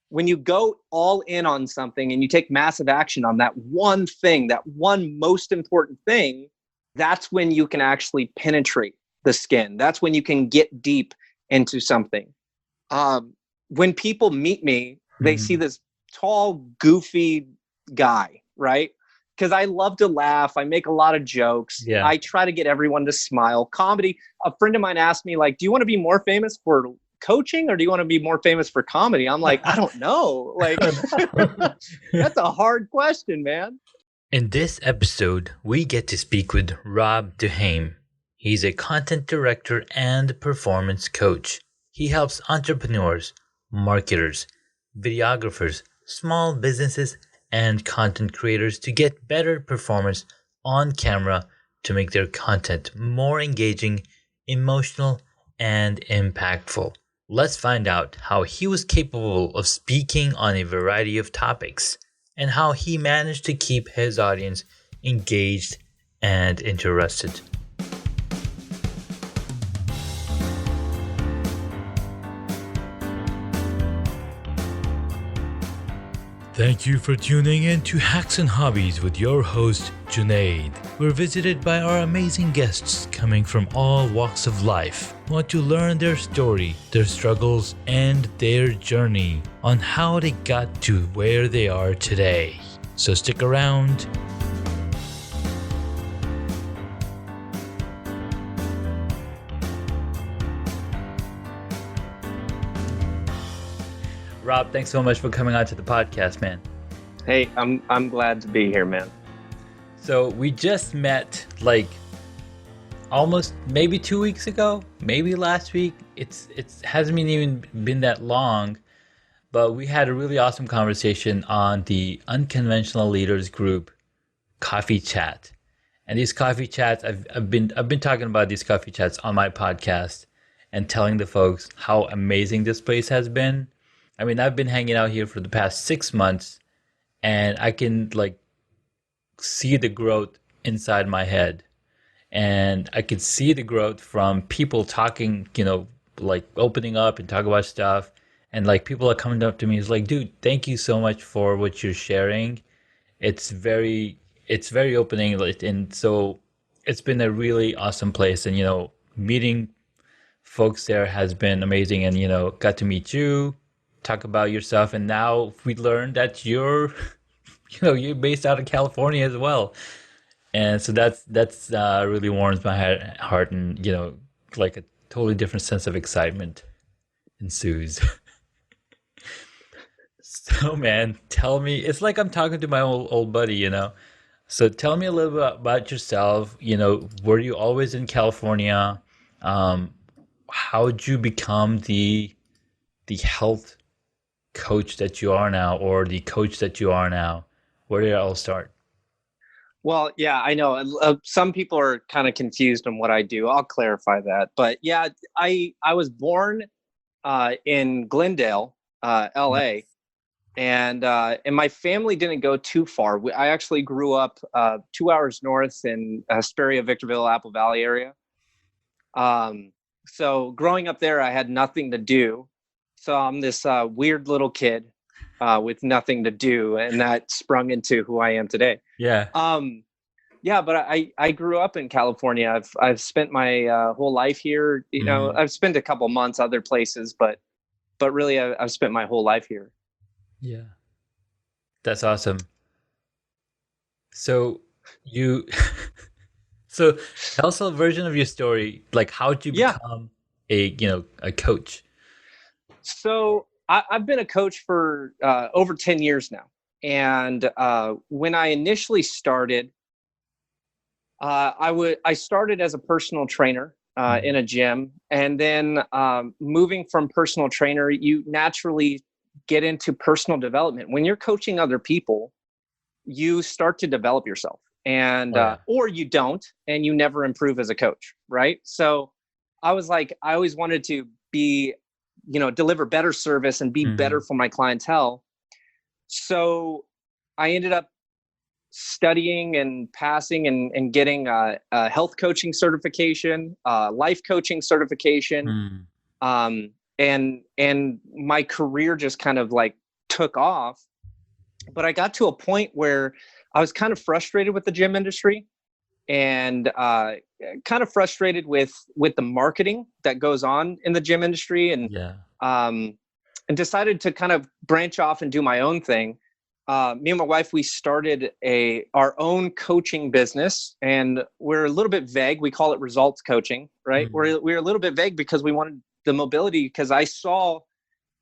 when you go all in on something and you take massive action on that one thing, that one most important thing, that's when you can actually penetrate the skin. That's when you can get deep into something. When people meet me, they see this tall, goofy guy, right? Because I love to laugh. I make a lot of jokes. Yeah. I try to get everyone to smile. Comedy, a friend of mine asked me, like, do you want to be more famous for coaching or do you want to be more famous for comedy? I'm like, I don't know. Like, that's a hard question, man. In this episode, we get to speak with Rob Du Haime. He's a content director and performance coach. He helps entrepreneurs, marketers, videographers, small businesses, and content creators to get better performance on camera to make their content more engaging, emotional, and impactful. Let's find out how he was capable of speaking on a variety of topics and how he managed to keep his audience engaged and interested. Thank you for tuning in to Hacks and Hobbies with your host, Junaid. We're visited by our amazing guests coming from all walks of life. Want to learn their story, their struggles, and their journey on how they got to where they are today. So stick around. Rob, thanks so much for coming on to the podcast, man. Hey, I'm glad to be here, man. So we just met like almost maybe 2 weeks ago, maybe last week. It hasn't even been that long, but we had a really awesome conversation on the Unconventional Leaders Group coffee chat. And these coffee chats, I've been talking about these coffee chats on my podcast and telling the folks how amazing this place has been. I mean, I've been hanging out here for the past 6 months, and I can like see the growth inside my head. And I could see the growth from people talking, like opening up and talk about stuff. And like people are coming up to me, it's like, dude, thank you so much for what you're sharing. It's very opening. And so it's been a really awesome place. And, meeting folks there has been amazing. And, got to meet you, talk about yourself. And now we learned that you're based out of California as well. And so that's really warms my heart, and like a totally different sense of excitement ensues. So man, tell me, it's like I'm talking to my old buddy. So tell me a little bit about yourself. Were you always in California? How'd you become the health coach that you are now, or the coach that you are now? Where did it all start? Well, yeah, I know. Some people are kind of confused on what I do. I'll clarify that. But yeah, I was born in Glendale, LA, and my family didn't go too far. I actually grew up 2 hours north in Hesperia, Victorville, Apple Valley area. So growing up there, I had nothing to do. So I'm this weird little kid with nothing to do, and that sprung into who I am today. Yeah. Yeah, but I grew up in California. I've spent my whole life here. I've spent a couple months other places, but really I've spent my whole life here. Yeah. That's awesome. So so tell us a version of your story. Like, how did you become a coach? So I've been a coach for over 10 years now. And when I initially started, I started as a personal trainer in a gym. And then moving from personal trainer, you naturally get into personal development. When you're coaching other people, you start to develop yourself, and or you don't, and you never improve as a coach, right? So I was like, I always wanted to be, deliver better service and be better for my clientele. So I ended up studying and passing and getting a health coaching certification, life coaching certification. And my career just kind of like took off. But I got to a point where I was kind of frustrated with the gym industry, and kind of frustrated with the marketing that goes on in the gym industry, and Yeah. and decided to kind of branch off and do my own thing. Me and my wife, we started our own coaching business, and we're a little bit vague. We call it results coaching, right? Mm. We're a little bit vague because we wanted the mobility, because I saw,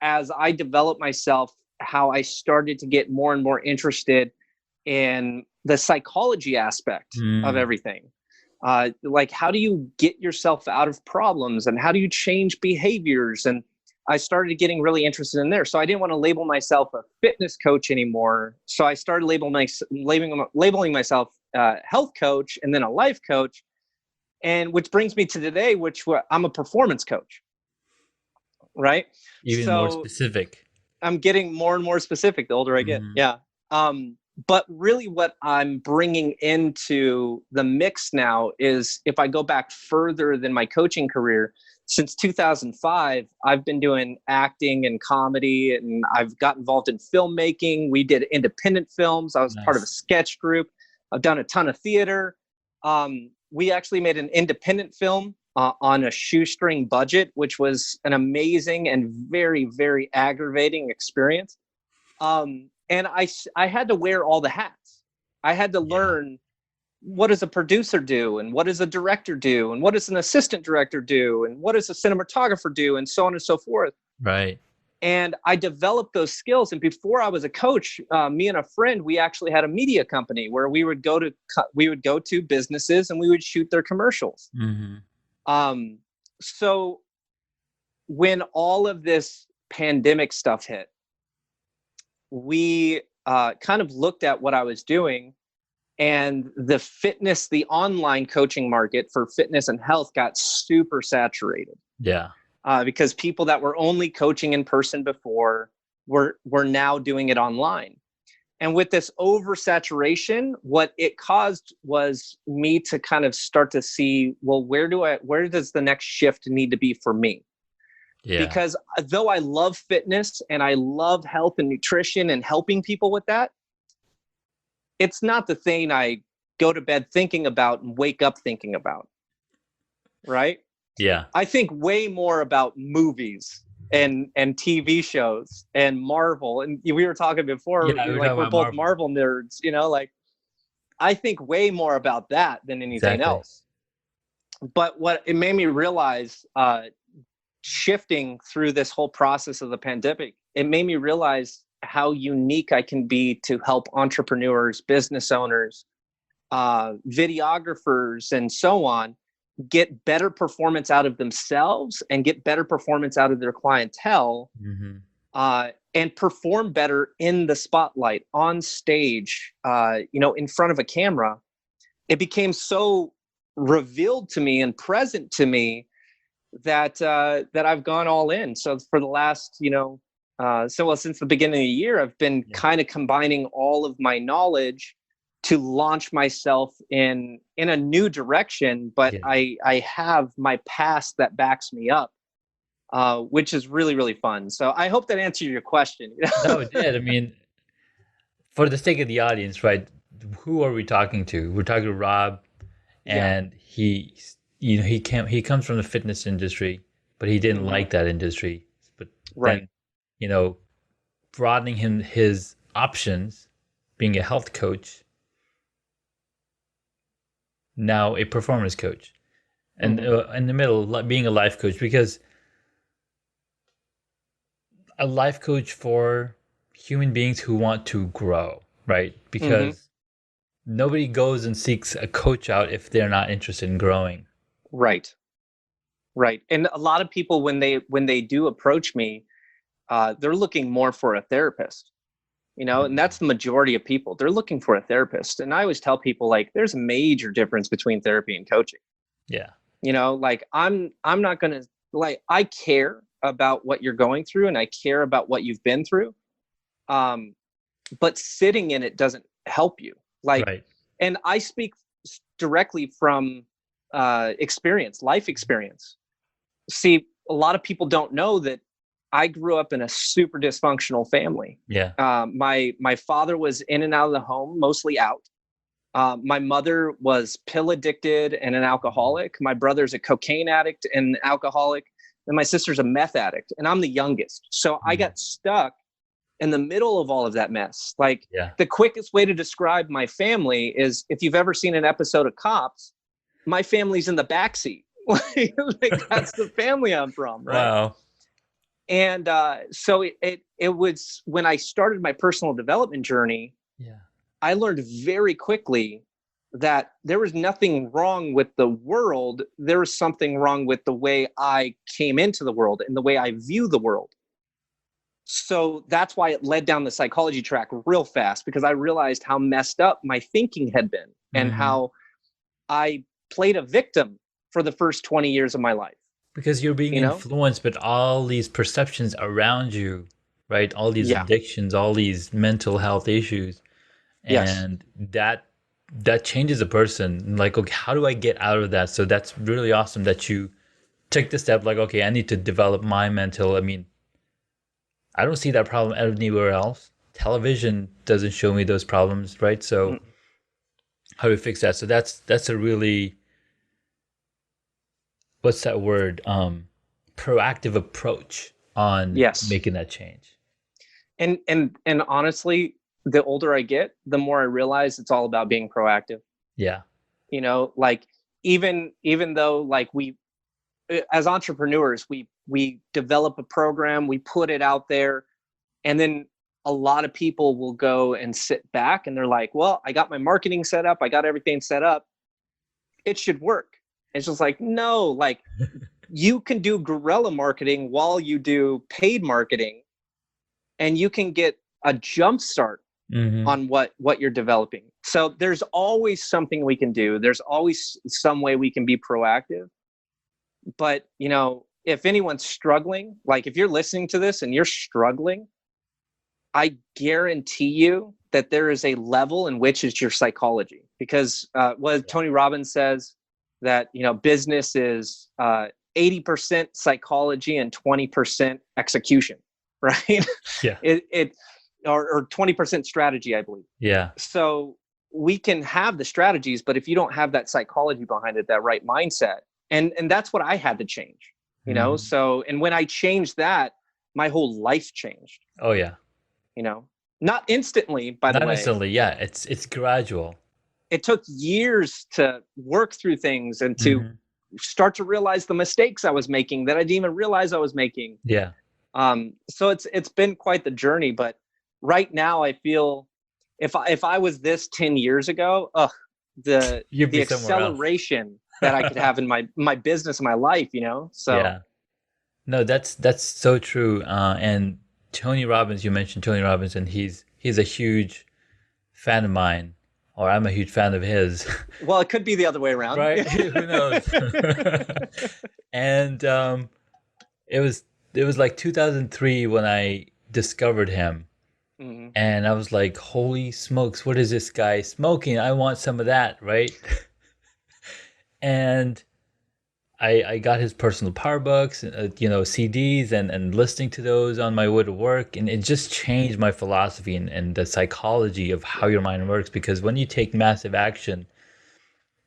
as I developed myself, how I started to get more and more interested in the psychology aspect of Mm. everything. Like, how do you get yourself out of problems, and how do you change behaviors? And I started getting really interested in there. So I didn't want to label myself a fitness coach anymore. So I started labeling myself health coach, and then a life coach. And which brings me to today, I'm a performance coach, right? Even more So specific. I'm getting more and more specific the older I get. Mm. Yeah. But really what I'm bringing into the mix now is, if I go back further than my coaching career, since 2005, I've been doing acting and comedy, and I've got involved in filmmaking. We did independent films. I was part of a Nice. sketch group. I've done a ton of theater. We actually made an independent film on a shoestring budget, which was an amazing and very, very aggravating experience. And I had to wear all the hats. I had to Yeah. learn, what does a producer do, and what does a director do, and what does an assistant director do, and what does a cinematographer do, and so on and so forth. Right. And I developed those skills. And before I was a coach, me and a friend, we actually had a media company where we would go to businesses, and we would shoot their commercials. Mm-hmm. Um, so when all of this pandemic stuff hit, we kind of looked at what I was doing, and the online coaching market for fitness and health got super saturated, Yeah. because people that were only coaching in person before were now doing it online. And with this oversaturation, what it caused was me to kind of start to see, well, where does the next shift need to be for me? Yeah. Because though I love fitness and I love health and nutrition and helping people with that, it's not the thing I go to bed thinking about and wake up thinking about, right? Yeah. I think way more about movies and TV shows and Marvel. And we were talking before, Yeah. We were like, talking we're about both Marvel. Marvel nerds, like, I think way more about that than anything Exactly. else. But what it made me realize, shifting through this whole process of the pandemic, it made me realize how unique I can be to help entrepreneurs, business owners, videographers, and so on, get better performance out of themselves and get better performance out of their clientele, Mm-hmm. and perform better in the spotlight, on stage, in front of a camera. It became so revealed to me and present to me that I've gone all in. So for the last, since the beginning of the year, I've been Yeah. kind of combining all of my knowledge to launch myself in a new direction. But Yeah. I have my past that backs me up, which is really, really fun. So I hope that answered your question. No, it did. I mean, for the sake of the audience, right? Who are we talking to? We're talking to Rob, Yeah. and he comes from the fitness industry, but he didn't Hmm. like that industry. But Right. then, you know, broadening his options, being a health coach, now a performance coach, and Hmm. in the middle, being a life coach, because a life coach for human beings who want to grow, right? Hmm. Because nobody goes and seeks a coach out if they're not interested in growing. Right. Right. And a lot of people, when they do approach me, they're looking more for a therapist, and that's the majority of people. They're looking for a therapist. And I always tell people, like, there's a major difference between therapy and coaching. Yeah. Like, I'm not going to, like, I care about what you're going through, and I care about what you've been through. But sitting in it doesn't help you. Like, Right. and I speak directly from life experience. See, a lot of people don't know that I grew up in a super dysfunctional family. Yeah. My father was in and out of the home, mostly out. My mother was pill addicted and an alcoholic. My brother's a cocaine addict and alcoholic. And my sister's a meth addict. And I'm the youngest. So I got stuck in the middle of all of that mess. Like, Yeah. the quickest way to describe my family is, if you've ever seen an episode of Cops, my family's in the backseat. Like, that's the family I'm from, right? Wow. And so it was when I started my personal development journey, Yeah. I learned very quickly that there was nothing wrong with the world. There was something wrong with the way I came into the world and the way I view the world. So that's why it led down the psychology track real fast, because I realized how messed up my thinking had been and how I played a victim for the first 20 years of my life. Because you're being influenced by all these perceptions around you, right? All these addictions, all these mental health issues. And that changes a person. Like, okay, how do I get out of that? So that's really awesome that you took the step, like, okay, I need to develop my mental. I mean, I don't see that problem anywhere else. Television doesn't show me those problems, right? So how do we fix that? So that's a really, what's that word? Proactive approach on making that change. And honestly, the older I get, the more I realize it's all about being proactive. Yeah. You know, like, even though, like, we, as entrepreneurs, we develop a program, we put it out there, and then a lot of people will go and sit back and they're like, well, I got my marketing set up, I got everything set up, it should work. It's just like, no, like, you can do guerrilla marketing while you do paid marketing, and you can get a jump start on what you're developing. So there's always something we can do. There's always some way we can be proactive. But, you know, if anyone's struggling, like, if you're listening to this and you're struggling, I guarantee you that there is a level in which it's your psychology. Because Tony Robbins says that, you know, business is 80% psychology and 20% execution, right? Yeah. Or 20% strategy, I believe. Yeah. So we can have the strategies, but if you don't have that psychology behind it, that right mindset, and that's what I had to change, you know? So, and when I changed that, my whole life changed. Oh yeah. You know, not instantly, by the way. Not instantly. Yeah. It's gradual. It took years to work through things and to start to realize the mistakes I was making that I didn't even realize I was making. Yeah. So it's been quite the journey, but right now I feel if I was this 10 years ago, the acceleration that I could have in my business, my life, you know? So yeah, no, that's so true. And Tony Robbins, you mentioned Tony Robbins, and he's a huge fan of mine, or I'm a huge fan of his. Well, it could be the other way around, right? Who knows? And it was like 2003 when I discovered him. And I was like, holy smokes, what is this guy smoking? I want some of that, right? And I got his personal power books, you know, CDs, and listening to those on my way to work. And it just changed my philosophy and the psychology of how your mind works. Because when you take massive action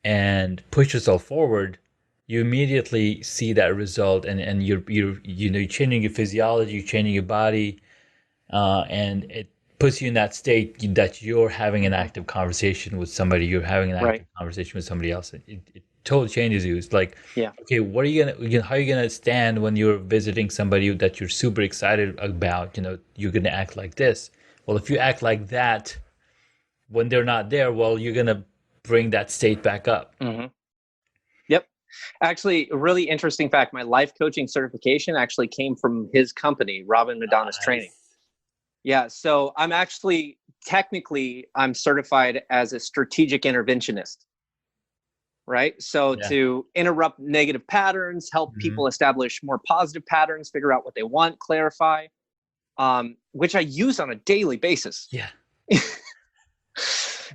and push yourself forward, you immediately see that result. And you're changing your physiology, you're changing your body. And it puts you in that state that you're having an active conversation with somebody, you're having an active conversation with somebody else. It totally changes you. It's like, okay, what are how are you gonna stand when you're visiting somebody that you're super excited about? You know, you're gonna act like this. Well, if you act like that when they're not there, well, you're gonna bring that state back up. Yep. Actually, a really interesting fact, my life coaching certification actually came from his company, Robin Madonna's training. Yeah, so I'm actually, technically, I'm certified as a strategic interventionist, right? So to interrupt negative patterns, help people establish more positive patterns, figure out what they want, clarify, which I use on a daily basis. Yeah.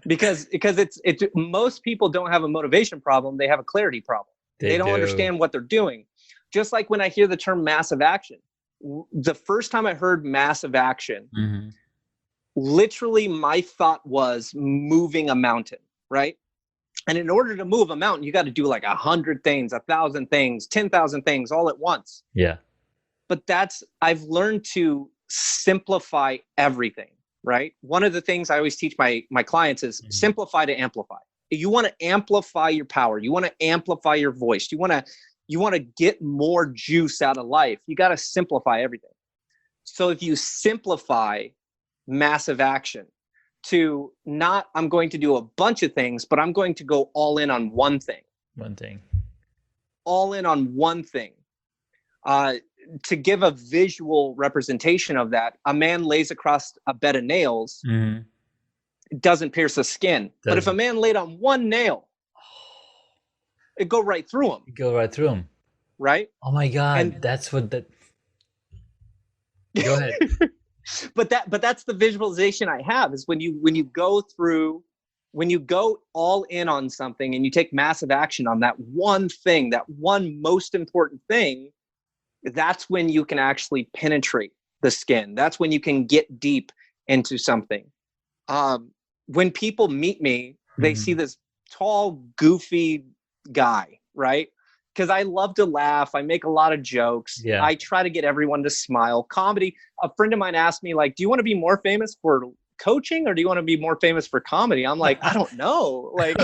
because it's most people don't have a motivation problem, they have a clarity problem. They don't understand what they're doing. Just like when I hear the term massive action, The first time I heard massive action, Mm-hmm. literally my thought was moving a mountain, right? And in order to move a mountain, you got to do like 100 things, 1,000 things, 10,000 things all at once. Yeah. But I've learned to simplify everything, right? One of the things I always teach my clients is simplify to amplify. You want to amplify your power. You want to amplify your voice. You want to get more juice out of life. You got to simplify everything. So if you simplify massive action to not, I'm going to do a bunch of things, but I'm going to go all in on one thing. All in on one thing. To give a visual representation of that, a man lays across a bed of nails, it doesn't pierce the skin. But if a man laid on one nail, it'd go right through him. Go right through him. Right? Oh my God, that's what that. Go ahead. But that's the visualization I have, is when you go all in on something and you take massive action on that one thing, that one most important thing, that's when you can actually penetrate the skin. That's when you can get deep into something. When people meet me, they see this tall, goofy guy, right? Because I love to laugh. I make a lot of jokes. Yeah. I try to get everyone to smile. Comedy. A friend of mine asked me, like, do you want to be more famous for coaching or do you want to be more famous for comedy? I'm like, I don't know. Like,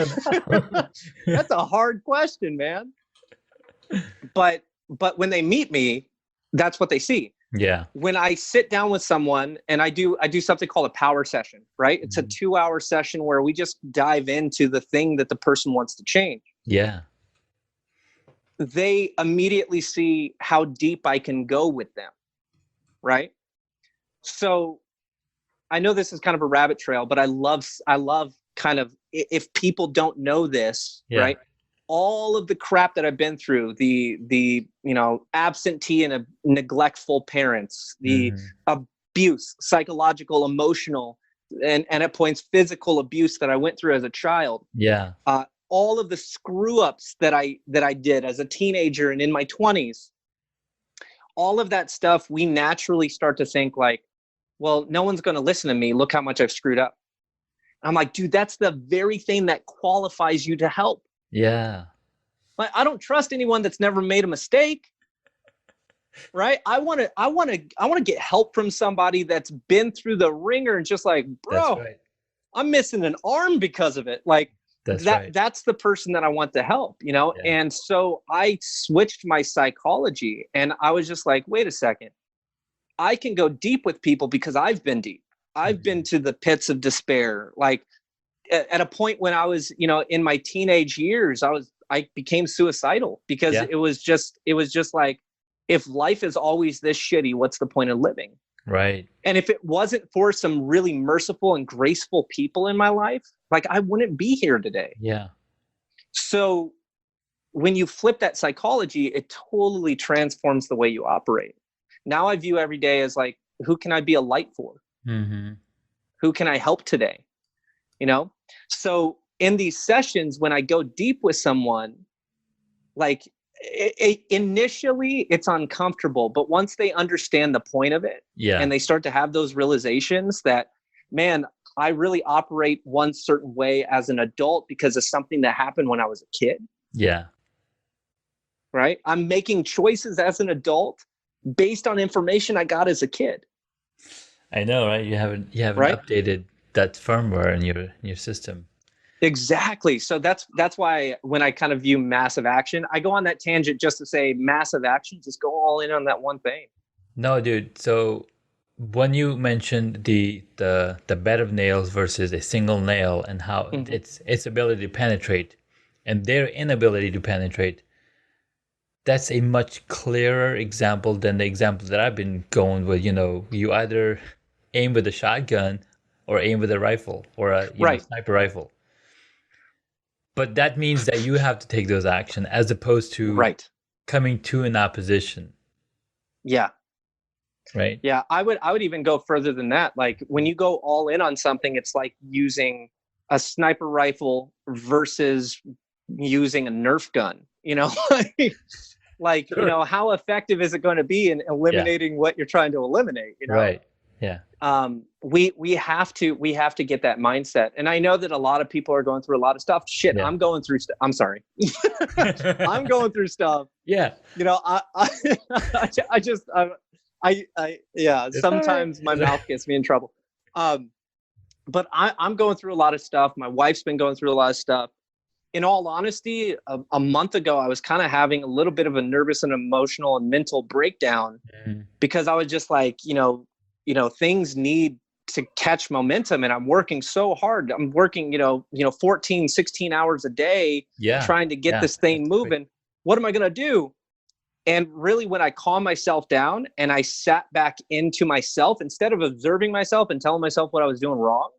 that's a hard question, man. But when they meet me, that's what they see. Yeah. When I sit down with someone and I do something called a power session, right? It's a 2-hour session where we just dive into the thing that the person wants to change. Yeah. They immediately see how deep I can go with them, right? So I know this is kind of a rabbit trail, but I love kind of, if people don't know this, right? All of the crap that I've been through, the absentee and neglectful parents, the abuse, psychological, emotional, and at points physical abuse that I went through as a child. Yeah. All of the screw ups that I did as a teenager and in my 20s, all of that stuff, we naturally start to think like, well, no one's going to listen to me. Look how much I've screwed up. I'm like, dude, that's the very thing that qualifies you to help. Yeah. Like, I don't trust anyone that's never made a mistake. Right? I want to get help from somebody that's been through the ringer and just like, bro, That's right. I'm missing an arm because of it. Like, that's the person that I want to help, Yeah. And so I switched my psychology and I was just like, wait a second. I can go deep with people because I've been deep. I've been to the pits of despair. Like at a point when I was, in my teenage years, I became suicidal because it was just like, if life is always this shitty, what's the point of living? Right. And if it wasn't for some really merciful and graceful people in my life, like I wouldn't be here today. Yeah. So when you flip that psychology, it totally transforms the way you operate. Now I view every day as like, who can I be a light for? Who can I help today? So in these sessions, when I go deep with someone, like initially it's uncomfortable, but once they understand the point of it, and they start to have those realizations that, man, I really operate one certain way as an adult because of something that happened when I was a kid. Yeah. Right? I'm making choices as an adult based on information I got as a kid. I know, right? You haven't updated that firmware in your system. Exactly. So that's why when I kind of view massive action, I go on that tangent just to say massive action, just go all in on that one thing. No, dude. So when you mentioned the bed of nails versus a single nail and how its ability to penetrate and their inability to penetrate, that's a much clearer example than the example that I've been going with. You either aim with a shotgun or aim with a rifle or a sniper rifle. But that means that you have to take those actions as opposed to coming to an opposition. Yeah. Right. Yeah. I would even go further than that. Like when you go all in on something, it's like using a sniper rifle versus using a Nerf gun, Like, Sure. how effective is it going to be in Yeah. eliminating what you're trying to eliminate? Right. Yeah. We have to get that mindset. And I know that a lot of people are going through a lot of stuff. Shit, Yeah. I'm going through stuff. I'm sorry. I'm going through stuff. Yeah. I just, yeah, It's all right. sometimes my mouth gets me in trouble. Um, but I'm going through a lot of stuff. My wife's been going through a lot of stuff. In all honesty, a month ago, I was kind of having a little bit of a nervous and emotional and mental breakdown Mhm. because I was just like, things need to catch momentum, and I'm working so hard. I'm working, 14, 16 hours a day Yeah. trying to get Yeah. this thing That's great. moving. What am I going to do? And really, when I calmed myself down and I sat back into myself, instead of observing myself and telling myself what I was doing wrong,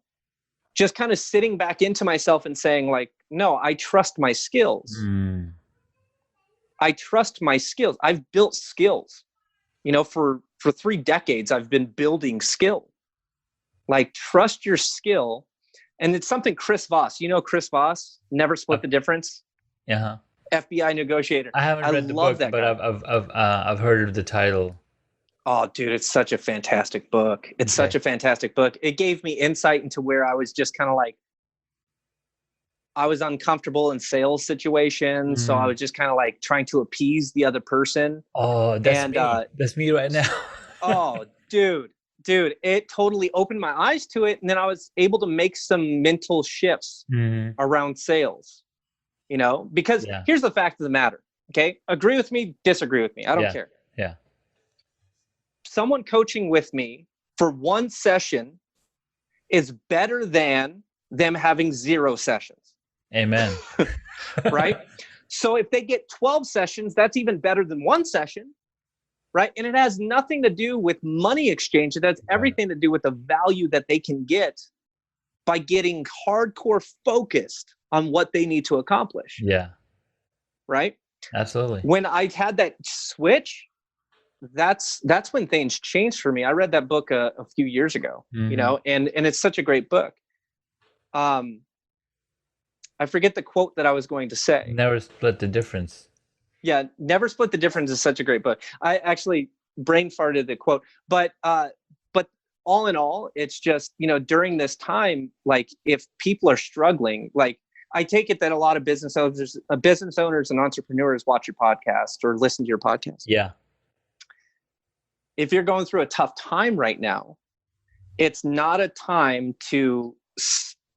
just kind of sitting back into myself and saying, like, no, I trust my skills. Mm. I trust my skills. I've built skills. For 3 decades, I've been building skill. Like, trust your skill. And it's something Chris Voss, Chris Voss, Never Split Uh, the Difference, yeah. FBI negotiator. I haven't I read the love book, that but guy. I've heard of the title. Oh, dude, it's such a fantastic book. It's such Okay. a fantastic book. It gave me insight into where I was just kind of like, I was uncomfortable in sales situations. So I Mm. was just kind of like trying to appease the other person. Oh, that's And, me. That's me right now. oh, dude, it totally opened my eyes to it. And then I was able to make some mental shifts Mm. around sales, because Yeah. here's the fact of the matter. Okay. Agree with me, disagree with me. I don't Yeah. care. Yeah. Someone coaching with me for one session is better than them having 0 sessions. Amen. Right. So if they get 12 sessions, that's even better than 1 session. Right. And it has nothing to do with money exchange. It has Right. everything to do with the value that they can get by getting hardcore focused on what they need to accomplish. Yeah. Right. Absolutely. When I had that switch, that's when things changed for me. I read that book a few years ago, Hmm. and it's such a great book. Um, I forget the quote that I was going to say. Never split the difference. Yeah, Never Split the Difference is such a great book. I actually brain farted the quote, but all in all, it's just, during this time, like, if people are struggling, like, I take it that a lot of business owners and entrepreneurs watch your podcast or listen to your podcast. Yeah. If you're going through a tough time right now, it's not a time to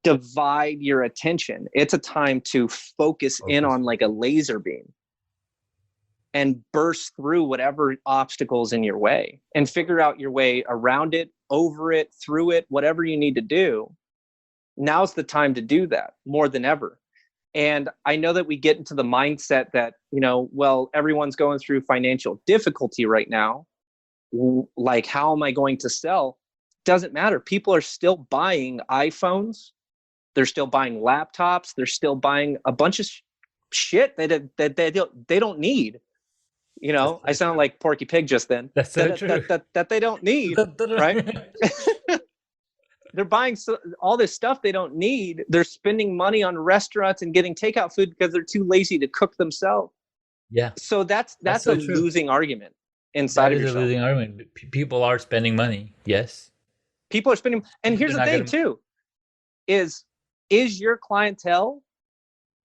divide your attention. It's a time to focus in Focus. on like a laser beam and burst through whatever obstacles in your way and figure out your way around it, over it, through it, whatever you need to do. Now's the time to do that more than ever. And I know that we get into the mindset that, well, everyone's going through financial difficulty right now. Like, how am I going to sell? Doesn't matter. People are still buying iPhones. They're still buying laptops. They're still buying a bunch of shit that they don't need. That's I so sound true. like Porky Pig just then. That's so true. That they don't need, right? They're buying all this stuff they don't need. They're spending money on restaurants and getting takeout food because they're too lazy to cook themselves. Yeah. So that's That's a so true. losing argument inside That of is a yourself. losing argument. People are spending money. Yes. People are spending, and But here's they're the not thing gonna. too, is your clientele,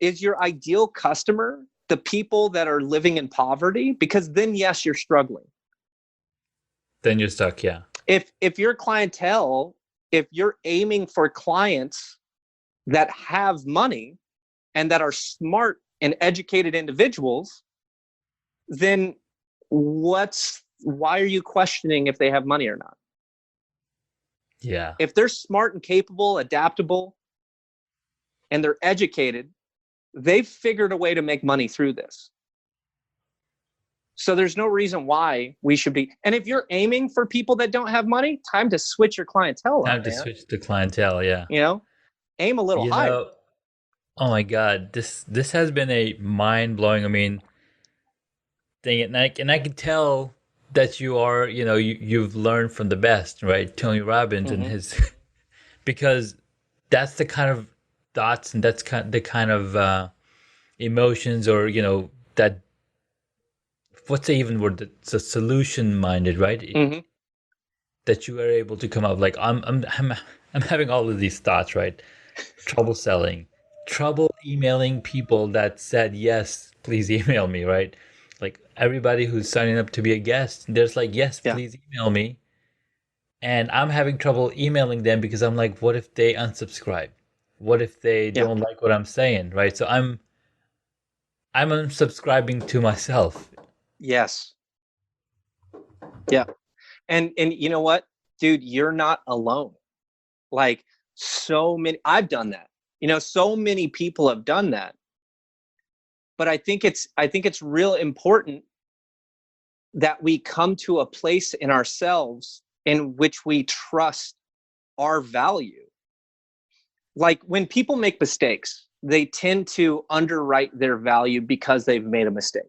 is your ideal customer the people that are living in poverty? Because then, yes, you're struggling. Then you're stuck. Yeah. If your clientele, if you're aiming for clients that have money and that are smart and educated individuals, then why are you questioning if they have money or not? Yeah. If they're smart and capable, adaptable, and they're educated, they've figured a way to make money through this. So there's no reason why we should be. And if you're aiming for people that don't have money, time to switch your clientele up, Time to man. switch to clientele. Yeah. Aim a little You higher. know. Oh my God. This has been a mind blowing. I mean, thing, and I can tell that you are. You've learned from the best, right? Tony Robbins and Mm-hmm. his, because that's the kind of thoughts and that's the kind of emotions, or that what's the even word? It's a solution minded, right? Hmm. That you are able to come up like I'm having all of these thoughts, right? Trouble selling, trouble emailing people that said yes, please email me, right? Like everybody who's signing up to be a guest, there's like yes, Yeah. please email me, and I'm having trouble emailing them because I'm like, what if they unsubscribe? What if they Yeah. don't like what I'm saying, right? So I'm unsubscribing to myself. Yes. Yeah. And you know what, dude, you're not alone. Like, so many, I've done that. So many people have done that. But I think it's real important that we come to a place in ourselves in which we trust our value. Like, when people make mistakes, they tend to underwrite their value because they've made a mistake.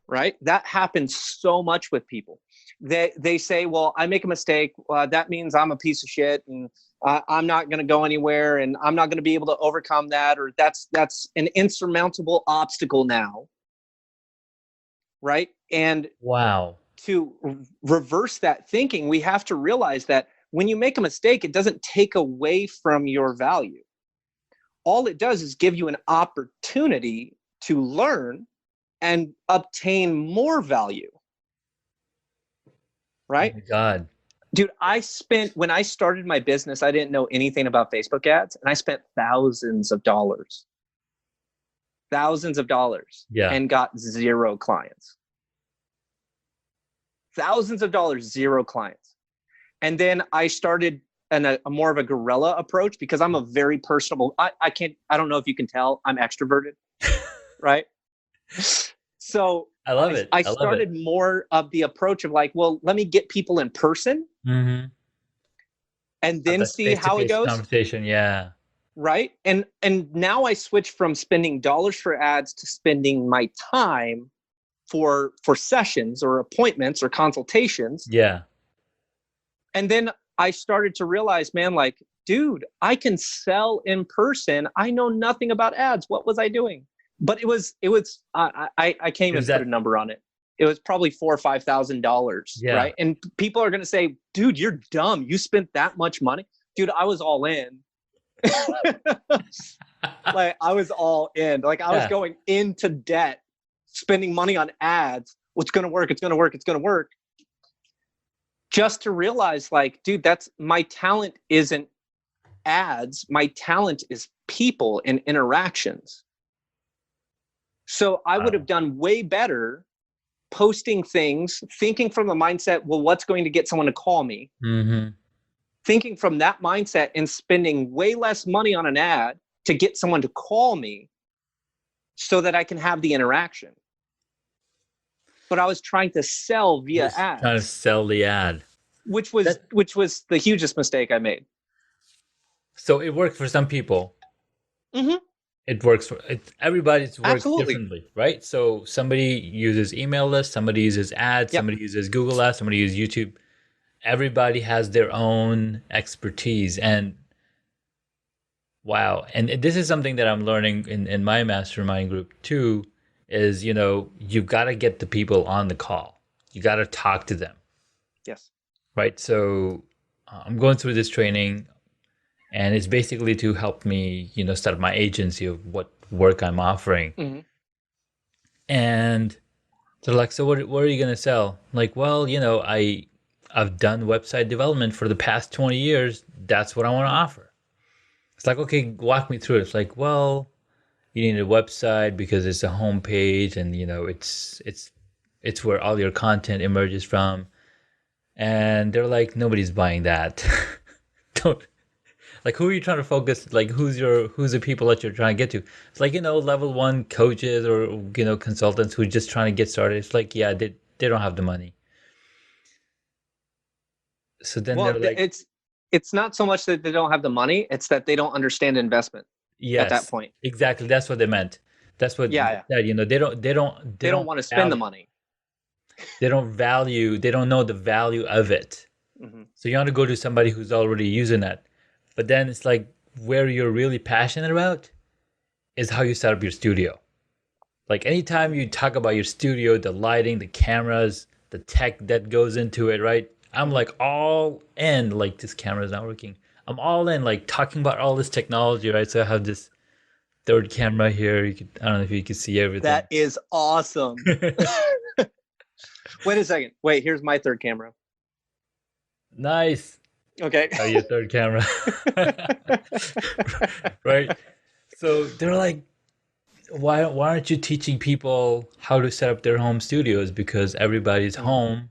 Right? That happens so much with people. They say, well, I make a mistake, that means I'm a piece of shit, and I'm not going to go anywhere, and I'm not going to be able to overcome that, or that's an insurmountable obstacle now. Right? And Wow. to reverse that thinking, we have to realize that when you make a mistake, it doesn't take away from your value. All it does is give you an opportunity to learn and obtain more value. Oh Right? my God. Dude, when I started my business, I didn't know anything about Facebook ads, and I spent thousands of dollars, Yeah. and got zero clients. Thousands of dollars, zero clients. And then I started a more of a guerrilla approach, because I'm a very personable. I don't know if you can tell, I'm extroverted, right? So I love it. I I love it. started more of the approach of like, well, let me get people in person Mm-hmm. and Have then that see face to how it face goes. conversation. Yeah. Right? And now I switch from spending dollars for ads to spending my time for sessions or appointments or consultations. Yeah. And then I started to realize, man, like, dude, I can sell in person. I know nothing about ads. What was I doing? But I can't It even was put a that. number on it. It was probably $4,000 or $5,000, Yeah. right? And people are gonna say, dude, you're dumb. You spent that much money. Dude, I was all in. Like, I was all in. Like, I was Yeah. going into debt, spending money on ads. What's going to work? It's going to work. It's going to work. Just to realize, like, dude, that's my talent isn't ads. My talent is people and interactions. So I would have Wow. done way better posting things, thinking from the mindset, well, what's going to get someone to call me? Mm-hmm. Thinking from that mindset and spending way less money on an ad to get someone to call me so that I can have the interaction. But I was trying to sell via Just trying to ads, sell the ad. which was That the hugest mistake I made. so it worked for some people. Mm-hmm. It works for it, everybody's works Absolutely. differently, right? So somebody uses email lists, somebody uses ads, Yep. somebody uses Google Ads, somebody uses YouTube. Everybody has their own expertise, and wow. And this is something that I'm learning in my mastermind group too, is you've got to get the people on the call. You got to talk to them, Yes. right? So I'm going through this training, and it's basically to help me, start my agency of what work I'm offering. Mm-hmm. And they're like, so what are you going to sell? I'm like, well, I've done website development for the past 20 years. That's what I want to offer. It's like, okay, walk me through it. It's like, well, you need a website because it's a homepage, and it's where all your content emerges from. And they're like, nobody's buying that. Don't like, who are you trying to focus? Like, who's the people that you're trying to get to? It's like, level one coaches or consultants who are just trying to get started. It's like, yeah, they don't have the money. So then Well, they're like, it's not so much that they don't have the money; it's that they don't understand investment at that yes, point. exactly. That's what they meant. That's what Yeah, they yeah. said. They They don't don't want to spend the value money. they don't know the value of it. Mm-hmm. So you want to go to somebody who's already using it. But then it's like, where you're really passionate about is how you set up your studio. Like anytime you talk about your studio, the lighting, the cameras, the tech that goes into it, right? I'm like all in, like this camera's not working. I'm all in, like talking about all this technology, right? So I have this third camera here. I don't know if you can see everything. That is awesome. Wait a second. Wait, here's my third camera. Nice. Okay. Oh, your third camera. Right. So they're like, why aren't you teaching people how to set up their home studios? Because everybody's home.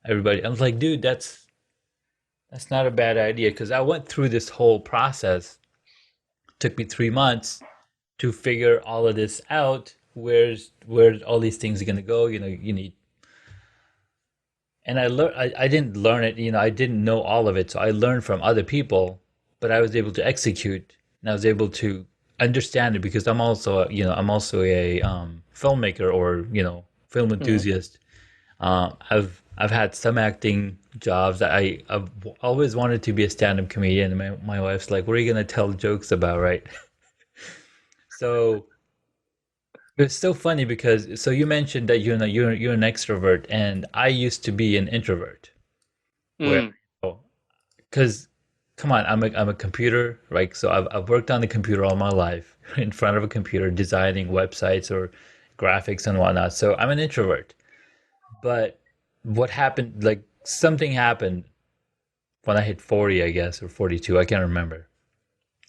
Everybody. I was like, dude, that's not a bad idea. Because I went through this whole process. It took me 3 months to figure all of this out. Where all these things are gonna go? You know, you need. And I learned. I didn't learn it. You know, I didn't know all of it. So I learned from other people, but I was able to execute, and I was able to understand it because I'm also, I'm also a filmmaker or film enthusiast. I've had some acting jobs. I've always wanted to be a stand-up comedian. And my wife's like, "What are you gonna tell jokes about, right?" So it's so funny because you mentioned that you're an extrovert, and I used to be an introvert. Where, Mm. because come on, I'm a computer, right? So I've worked on the computer all my life, in front of a computer, designing websites or graphics and whatnot. So I'm an introvert. But what happened, like something happened when I hit 40, I guess, or 42, I can't remember.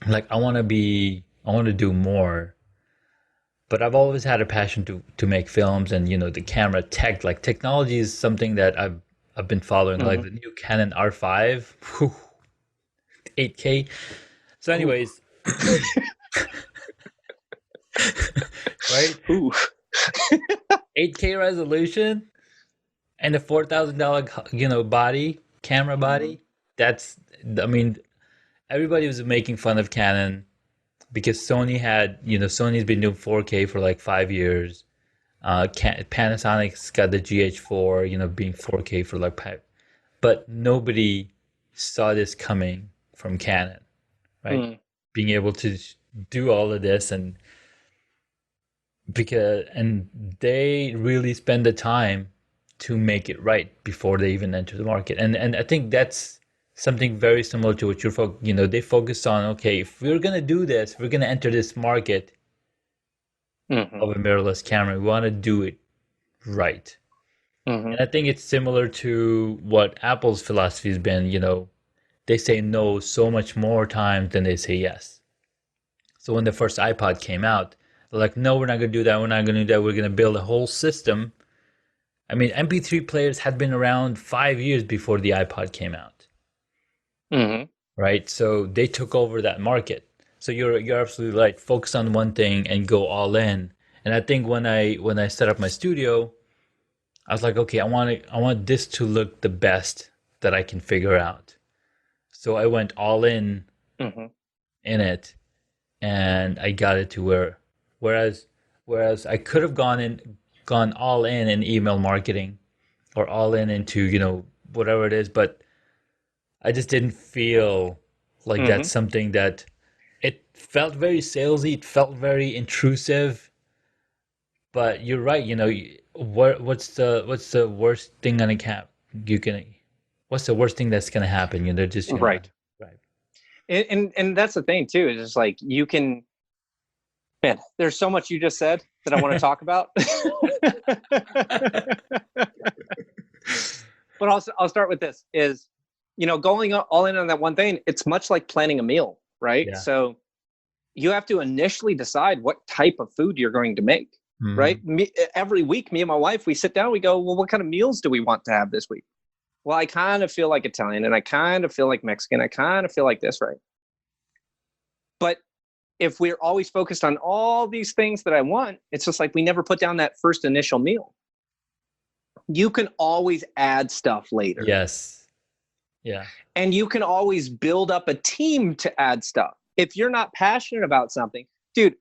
Like I want to do more. But I've always had a passion to make films and the camera tech, like technology is something that I've been following, like Mhm. the new Canon R5, whew, 8K. So Ooh. anyways, right? Ooh. 8K resolution and a $4,000 body, camera Mhm. body. That's I mean, everybody was making fun of Canon because Sony's been doing 4K for like 5 years. Panasonic's got the GH4, being 4K for like but nobody saw this coming from Canon, right? Mm. Being able to do all of this and they really spend the time to make it right before they even enter the market. And I think that's something very similar to what they focus on, okay, if we're going to do this, if we're going to enter this market Mhm. of a mirrorless camera, we want to do it right. Mhm. And I think it's similar to what Apple's philosophy has been, they say no so much more times than they say yes. So when the first iPod came out, they're like, no, we're not going to do that. We're not going to do that. We're going to build a whole system. I mean, MP3 players had been around 5 years before the iPod came out, Mhm. right? So they took over that market. So you're absolutely right. Focus on one thing and go all in. And I think when I set up my studio, I was like, okay, I want this to look the best that I can figure out. So I went all Mhm. in it, and I got it to whereas whereas I could have gone all in email marketing or all in into whatever it is, but I just didn't feel like that's Mhm. something that it felt very salesy, it felt very intrusive. But you're right, what's the worst thing gonna cap you can what's the worst thing that's gonna happen? They're just Right. right. And that's the thing too. Is just like you can. Man, there's so much you just said that I want to talk about. But I'll start with this: is going all in on that one thing. It's much like planning a meal, right? Yeah. So you have to initially decide what type of food you're going to make, right? Hmm. Every week, me and my wife, we sit down, we go, well, what kind of meals do we want to have this week? Well, I kind of feel like Italian and I kind of feel like Mexican. I kind of feel like this, right? But if we're always focused on all these things that I want, it's just like we never put down that first initial meal. You can always add stuff later. Yes. Yeah. And you can always build up a team to add stuff. If you're not passionate about something, dude,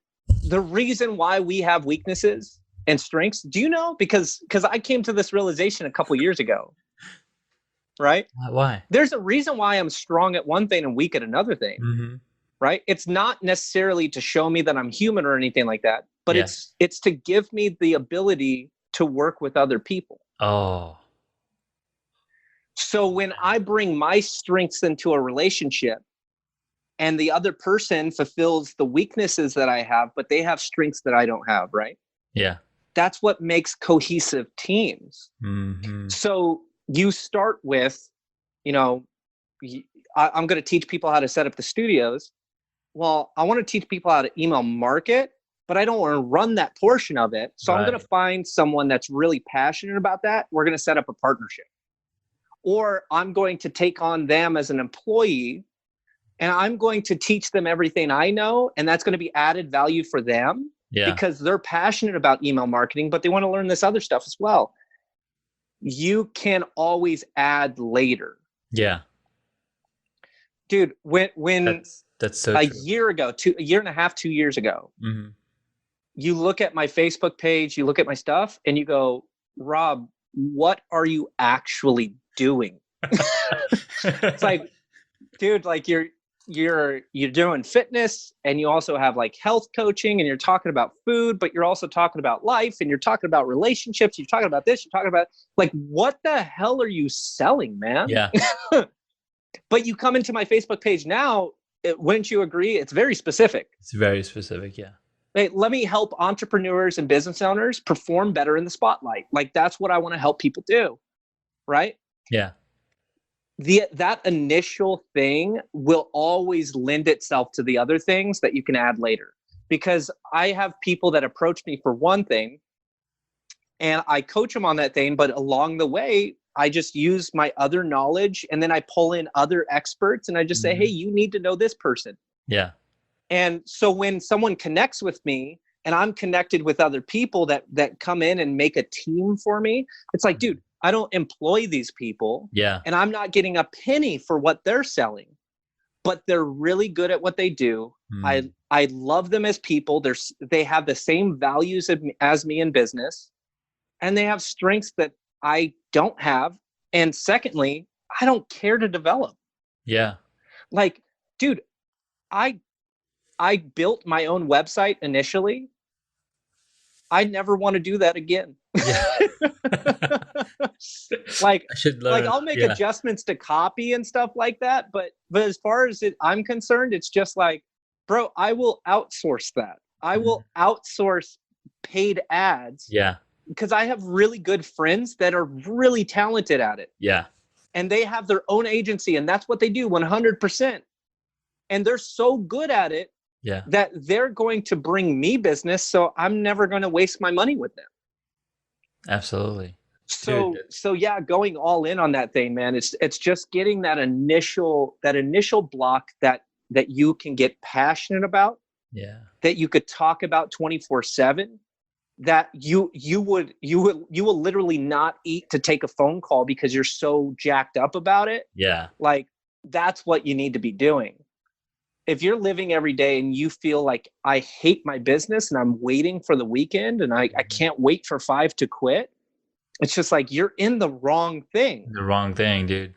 the reason why we have weaknesses and strengths, do you know? Because I came to this realization a couple years ago, right? Why? There's a reason why I'm strong at one thing and weak at another thing, Hmm. right? It's not necessarily to show me that I'm human or anything like that. but Yeah. it's to give me the ability to work with other people. Oh. So when I bring my strengths into a relationship and the other person fulfills the weaknesses that I have, but they have strengths that I don't have, right? Yeah. That's what makes cohesive teams. Mm-hmm. So you start with, you know, I'm going to teach people how to set up the studios. Well, I want to teach people how to email market, but I don't want to run that portion of it. So I'm going Right. to find someone that's really passionate about that. We're going to set up a partnership. Or I'm going to take on them as an employee and I'm going to teach them everything I know. And that's going to be added value for them Yeah. because they're passionate about email marketing, but they want to learn this other stuff as well. You can always add later. Yeah. Dude, when That's so a true. year ago, a year and a half, 2 years ago, Mm-hmm. you look at my Facebook page, you look at my stuff, and you go, Rob, what are you actually doing? It's like, dude, like you're doing fitness and you also have like health coaching and you're talking about food, but you're also talking about life and you're talking about relationships, you're talking about this, you're talking about like, what the hell are you selling, man? Yeah. But you come into my Facebook page now, wouldn't you agree? It's very specific. It's very specific. Yeah. Hey, let me help entrepreneurs and business owners perform better in the spotlight. Like that's what I want to help people do, right? Yeah. That initial thing will always lend itself to the other things that you can add later. Because I have people that approach me for one thing and I coach them on that thing, but along the way, I just use my other knowledge and then I pull in other experts and I just say, hey, you need to know this person. Yeah. And so when someone connects with me and I'm connected with other people that come in and make a team for me, it's like, dude, I don't employ these people. Yeah. And I'm not getting a penny for what they're selling, but they're really good at what they do. I love them as people. They have the same values as me in business, and they have strengths that I don't have. And secondly, I don't care to develop. Yeah. Like, dude, I built my own website initially. I never want to do that again. Yeah. like I should learn. I'll make Yeah. adjustments to copy and stuff like that, but as far as I'm concerned, it's just like, bro, I will outsource that. I will outsource paid ads. Yeah. Because I have really good friends that are really talented at it. Yeah. And they have their own agency and that's what they do 100%. And they're so good at it that they're going to bring me business. So I'm never going to waste my money with them. Absolutely. So yeah, going all in on that thing, man. It's just getting that initial block that you can get passionate about. Yeah. That you could talk about 24/7. That you will literally not eat to take a phone call because you're so jacked up about it. Yeah. Like that's what you need to be doing. If you're living every day and you feel like I hate my business and I'm waiting for the weekend and I can't wait for 5 to quit, it's just like you're in the wrong thing. The wrong thing, dude.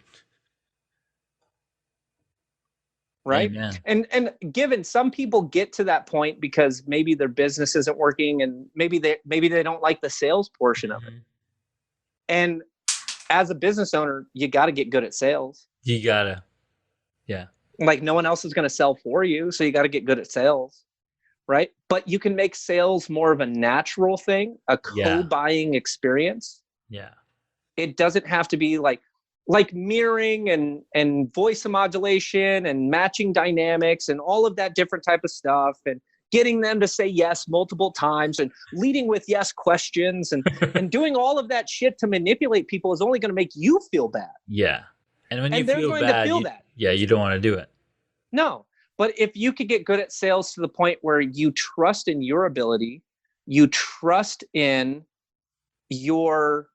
Right. Amen. And given some people get to that point because maybe their business isn't working and maybe they don't like the sales portion of it. And as a business owner, you got to get good at sales. You gotta. Yeah. Like no one else is going to sell for you. So you got to get good at sales. Right. But you can make sales more of a natural thing, a co-buying experience. Yeah. It doesn't have to be like mirroring and voice modulation and matching dynamics and all of that different type of stuff and getting them to say yes multiple times and leading with yes questions and doing all of that shit to manipulate people is only going to make you feel bad. Yeah. And when you they're feel going bad, to feel that. Yeah, you don't want to do it. No. But if you could get good at sales to the point where you trust in your ability, you trust in your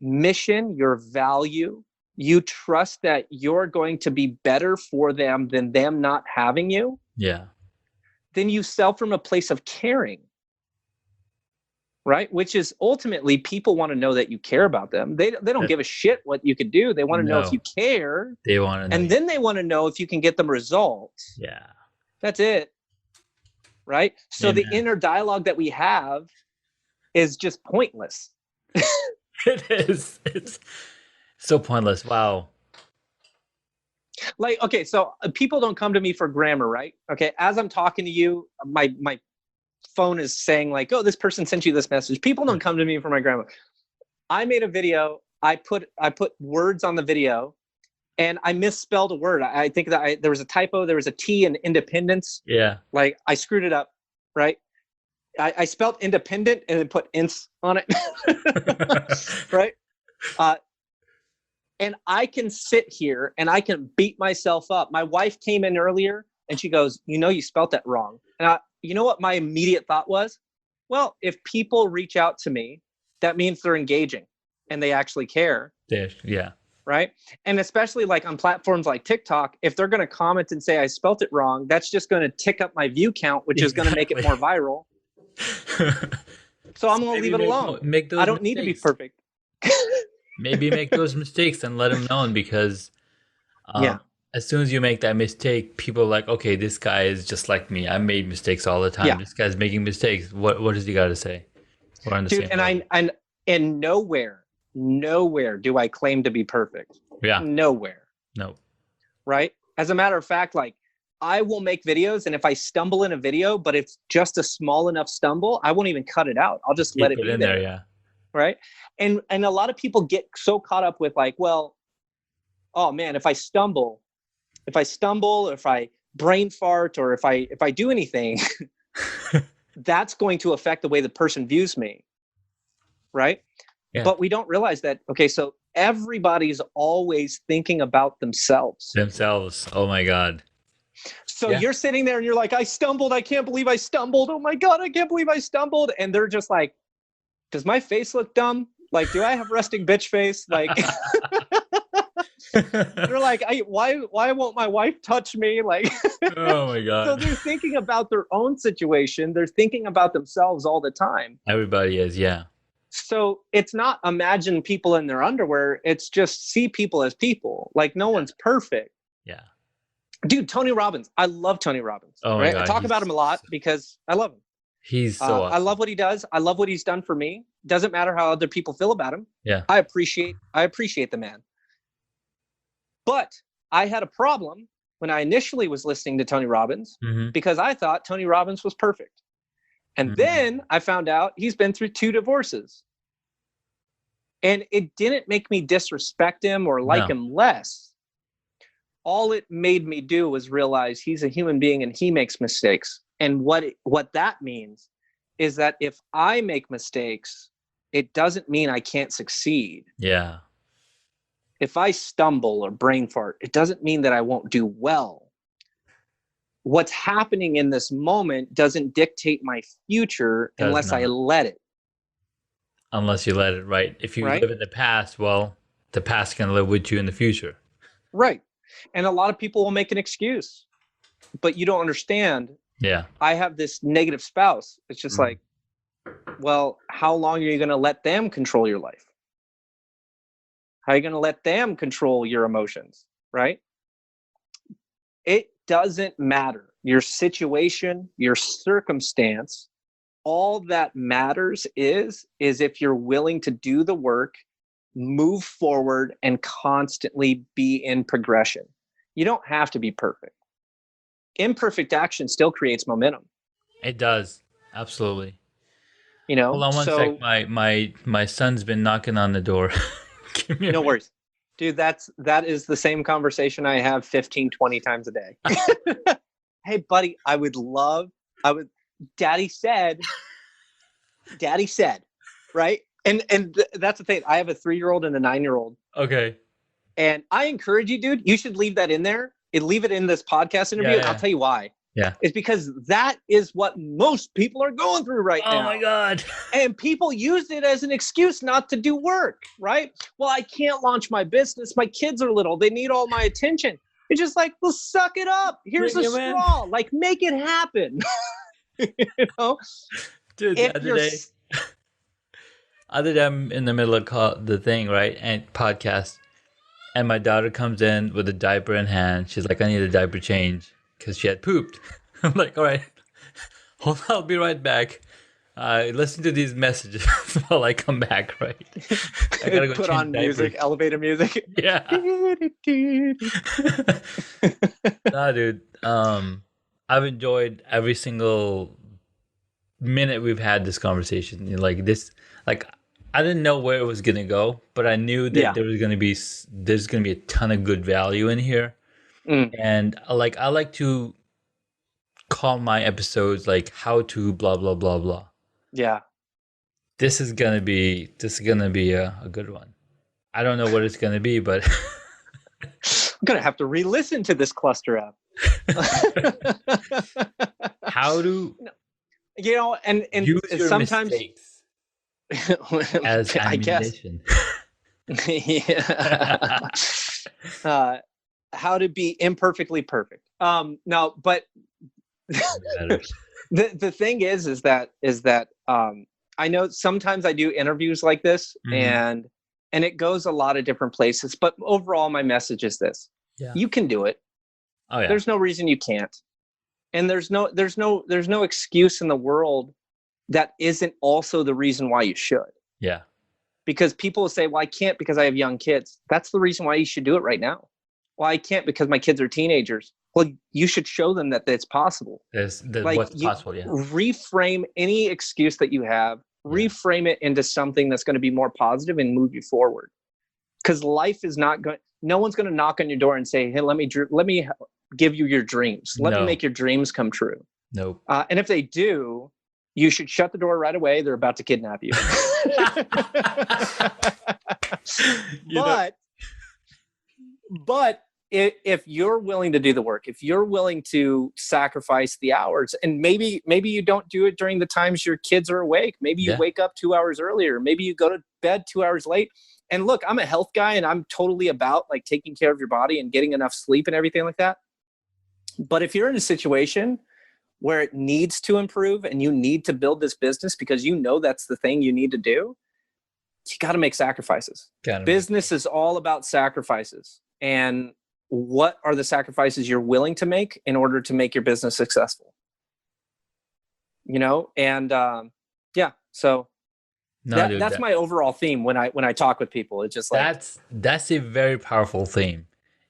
mission, your value, you trust that you're going to be better for them than them not having you. Yeah. Then you sell from a place of caring. Right? Which is ultimately people want to know that you care about them. They don't give a shit what you can do. They want to know if you care. They want to know. And then they want to know if you can get them results. Yeah. That's it. right? So the Amen. inner dialogue that we have is just pointless. It is. It's so pointless. Wow. Like, okay, so people don't come to me for grammar, right? Okay, as I'm talking to you, my phone is saying like, oh, this person sent you this message. People don't come to me for my grammar. I made a video. I put words on the video, and I misspelled a word. I think that there was a typo. There was a T in independence. Yeah. Like I screwed it up, right? I spelled independent and then put ints on it, right? And I can sit here and I can beat myself up. My wife came in earlier and she goes, you spelt that wrong. And you know what my immediate thought was? Well, if people reach out to me, that means they're engaging and they actually care. Yeah. Right. And especially like on platforms like TikTok, if they're going to comment and say I spelt it wrong, that's just going to tick up my view count, which is going to make it more viral. So I'm going to leave it alone. Make those I don't need to be mistakes. perfect. Maybe make those mistakes and let them know, because Yeah. as soon as you make that mistake, people are like, okay, this guy is just like me. I made mistakes all the time. Yeah. This guy's making mistakes. What does he got to say? We're on the Dude, same level. and nowhere do I claim to be perfect. Yeah. Nowhere. No. Right? As a matter of fact, like I will make videos, and if I stumble in a video, but it's just a small enough stumble, I won't even cut it out. I'll just let it be in there. Yeah. Right? And a lot of people get so caught up with like, well, oh man, if I stumble, if I brain fart, or if I do anything, that's going to affect the way the person views me. Right? Yeah. But we don't realize that, okay, so everybody's always thinking about themselves. Oh my God. So you're sitting there and you're like, I stumbled. I can't believe I stumbled. Oh my God, I can't believe I stumbled. And they're just like, does my face look dumb? Like, do I have resting bitch face? Like, they're like, why won't my wife touch me? Like, oh my God. So they're thinking about their own situation. They're thinking about themselves all the time. Everybody is, yeah. So it's not imagine people in their underwear. It's just see people as people. Like no one's perfect. Yeah. Dude, Tony Robbins. I love Tony Robbins. Oh my God. I talk about him a lot because I love him. He's so awesome. I love what he does. I love what he's done for me. Doesn't matter how other people feel about him. Yeah. I appreciate the man. But I had a problem when I initially was listening to Tony Robbins because I thought Tony Robbins was perfect. And then I found out he's been through 2 divorces. And it didn't make me disrespect him or like him less. All it made me do was realize he's a human being and he makes mistakes. And what that means is that if I make mistakes, it doesn't mean I can't succeed. Yeah. If I stumble or brain fart, it doesn't mean that I won't do well. What's happening in this moment doesn't dictate my future unless I let it. Unless you let it, right? If you live in the past, well, the past can live with you in the future. Right. And a lot of people will make an excuse, but you don't understand. Yeah. I have this negative spouse. It's just like, well, how long are you going to let them control your life? How are you going to let them control your emotions? Right? It doesn't matter. Your situation, your circumstance, all that matters is if you're willing to do the work, move forward, and constantly be in progression. You don't have to be perfect. Imperfect action still creates momentum. It does. Absolutely. Hold on one sec. My son's been knocking on the door. No worries. Dude, that is the same conversation I have 15, 20 times a day. Hey, buddy, Daddy said, right? And that's the thing. I have a 3-year-old and a 9-year-old. Okay. And I encourage you, dude, you should leave that in there and leave it in this podcast interview. And I'll tell you why. Yeah. It's because that is what most people are going through right now. Oh my God. And people used it as an excuse not to do work, right? Well, I can't launch my business. My kids are little. They need all my attention. It's just like, well, suck it up. Here's a straw. Like, make it happen. Dude, the other day I'm in the middle of the thing, right? And podcast. And my daughter comes in with a diaper in hand. She's like, I need a diaper change because she had pooped. I'm like, all right, Hold on, I'll be right back. Listen to these messages while I come back, right? I gotta go Put change on diapers. music, elevator music. Yeah. Nah, dude. I've enjoyed every single minute we've had this conversation. You know, like this, like I didn't know where it was gonna go, but I knew that Yeah. there was gonna be there's gonna be a ton of good value in here. Mm, And I like to call my episodes like how to blah blah blah blah. yeah. This is gonna be a good one. I don't know what it's gonna be, but I'm gonna have to re-listen to this cluster app. how to You know, and use your sometimes mistakes as I guess ammunition. yeah. uh, how to be imperfectly perfect. No, but Matters. the thing is that I know sometimes I do interviews like this, Mhm. and it goes a lot of different places. But overall, my message is this: Yeah. you can do it. Oh yeah. There's no reason you can't, and there's no excuse in the world that isn't also the reason why you should. Yeah. Because people will say, well, I can't because I have young kids. That's the reason why you should do it right now. Well, I can't because my kids are teenagers. Well, you should show them that it's possible. There's Like, what's you possible. Yeah. reframe any excuse that you have, Yeah. reframe it into something that's going to be more positive and move you forward. Because life is not going, no one's going to knock on your door and say, hey, let me give you your dreams. Let me No. make your dreams come true. Nope. And if they do, you should shut the door right away. They're about to kidnap you. You know. but if you're willing to do the work, if you're willing to sacrifice the hours, and maybe you don't do it during the times your kids are awake, maybe you Yeah. wake up 2 hours earlier, maybe you go to bed 2 hours late. And look, I'm a health guy, and I'm totally about like taking care of your body and getting enough sleep and everything like that. But if you're in a situation where it needs to improve and you need to build this business because you know that's the thing you need to do, you got to make sacrifices. Business is all about sacrifices. And what are the sacrifices you're willing to make in order to make your business successful? You know, and yeah, so No, dude. that's my overall theme when I talk with people. It's just like, That's a very powerful theme.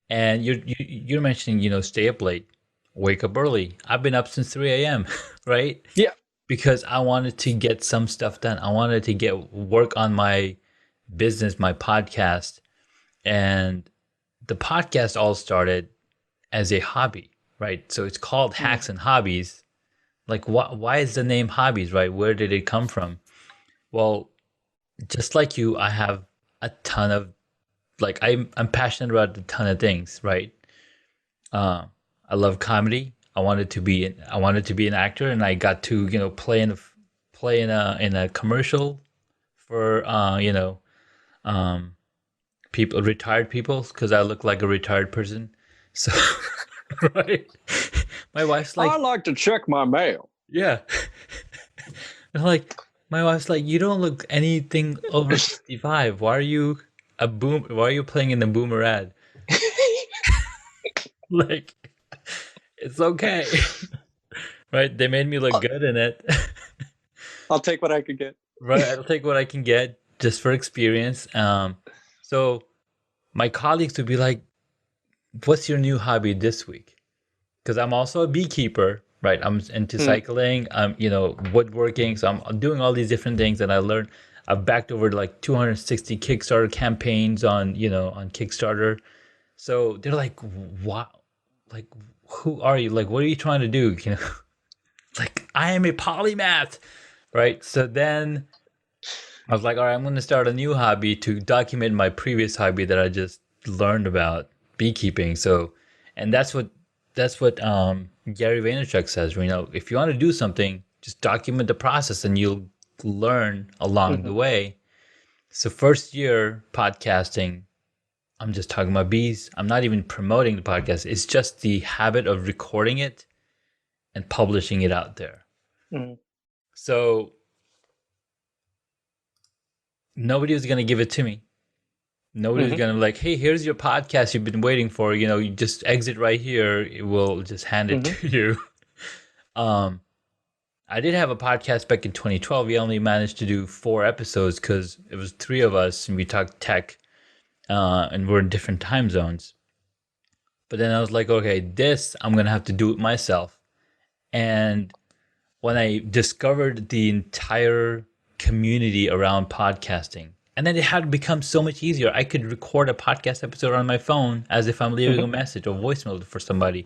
And you're mentioning, stay up late, wake up early. I've been up since 3 a.m., right? yeah, Because I wanted to get some stuff done. I wanted to get work on my business, my podcast. And the podcast all started as a hobby, right? So it's called Hacks and Hobbies. Like, why is the name Hobbies, right? Where did it come from? Well, just like you, I have a ton of I'm passionate about a ton of things, right? I love comedy. I wanted to be an actor, and I got to play in a commercial for people, retired people, because I look like a retired person. So right, my wife's I like, like to check my mail. yeah. And like, my wife's like, you don't look anything over 55. Why are you playing in the boomer ad? Like, it's okay. Right? They made me look good in it. I'll take what I could get. Right? I'll take what I can get just for experience. So my colleagues would be like, what's your new hobby this week? Because I'm also a beekeeper, right? I'm into cycling, I'm, woodworking. So I'm doing all these different things that I learned. I've backed over like 260 Kickstarter campaigns on Kickstarter. So they're like, wow, like, who are you? Like, what are you trying to do? Like, I am a polymath, right? So then I was like, all right, I'm going to start a new hobby to document my previous hobby that I just learned about, beekeeping. So, and that's what Gary Vaynerchuk says. If you want to do something, just document the process, and you'll learn along the way. So first year podcasting, I'm just talking about bees. I'm not even promoting the podcast. It's just the habit of recording it and publishing it out there. Mhm. So nobody was going to give it to me. Nobody was going to be like, hey, here's your podcast you've been waiting for. You just exit right here. It will just hand it to you. I did have a podcast back in 2012. We only managed to do 4 episodes because it was three of us and we talked tech, and we're in different time zones. But then I was like, okay, this I'm gonna have to do it myself. And when I discovered the entire community around podcasting, and then it had become so much easier. I could record a podcast episode on my phone as if I'm leaving a Mhm. message or voicemail for somebody.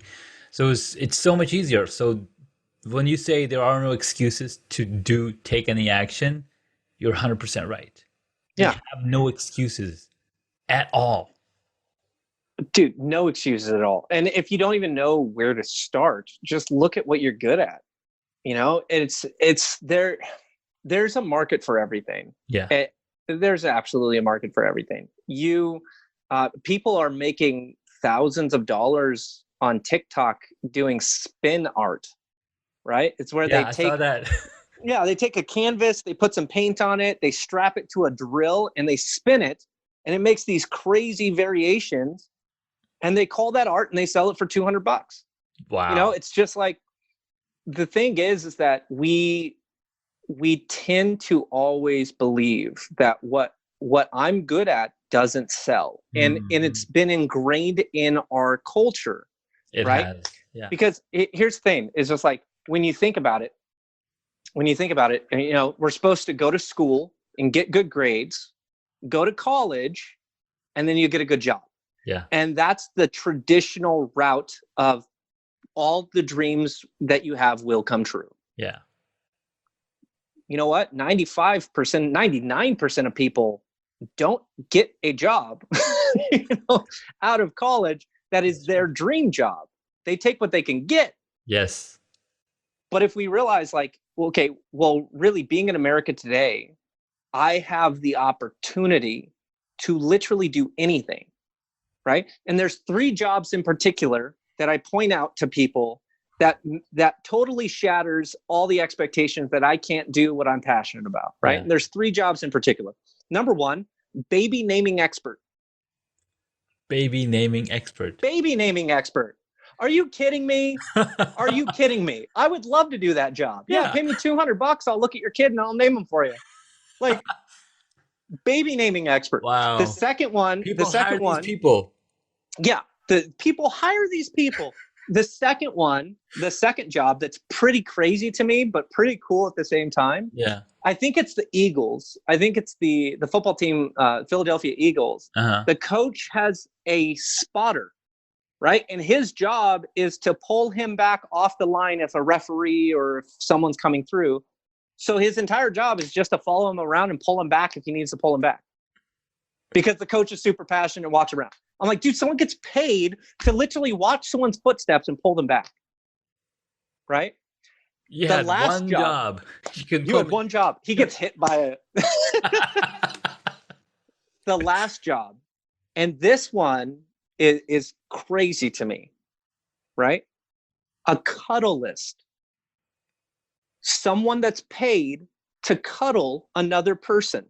So it's so much easier. So when you say there are no excuses to take any action, you're 100% right. We Yeah, have no excuses at all. dude, no excuses at all. And if you don't even know where to start, just look at what you're good at. It's there. There's a market for everything. Yeah. There's absolutely a market for everything. People are making thousands of dollars on TikTok doing spin art, right? It's where Yeah, I saw that. they take a canvas, they put some paint on it, they strap it to a drill, and they spin it, and it makes these crazy variations, and they call that art, and they sell it for $200. Wow. It's just like, the thing is that we tend to always believe that what I'm good at doesn't sell, and Mhm. it's been ingrained in our culture, It right? has. Yeah. Because here's the thing: is just like when you think about it, we're supposed to go to school and get good grades, go to college, and then you get a good job, Yeah. and that's the traditional route of all the dreams that you have will come true. Yeah. You know what? 95%, 99% of people don't get a job you out of college that is their dream job. They take what they can get. Yes. But if we realize, like, okay, well, really being in America today, I have the opportunity to literally do anything, right? And there's three jobs in particular that I point out to people that totally shatters all the expectations that I can't do what I'm passionate about, right? Yeah. And there's three jobs in particular. Number one, baby naming expert. Baby naming expert. Baby naming expert. Are you kidding me? Are you kidding me? I would love to do that job. Yeah, Yeah. pay me $200. I'll look at your kid and I'll name him for you. Like, baby naming expert. The Wow. second one, the People second hire these one, people. yeah, the people hire these people. The second one, the second job that's pretty crazy to me, but pretty cool at the same time. Yeah. I think it's the Eagles. I think it's the football team, Philadelphia Eagles. Uh-huh. The coach has a spotter, right? And his job is to pull him back off the line if a referee or if someone's coming through. So his entire job is just to follow him around and pull him back if he needs to pull him back, because the coach is super passionate and watch around. I'm like, dude, someone gets paid to literally watch someone's footsteps and pull them back, right? You The had last one job, job. You can you call had me. one job. He gets hit by the last job. And this one is crazy to me, right? A cuddleist. Someone that's paid to cuddle another person.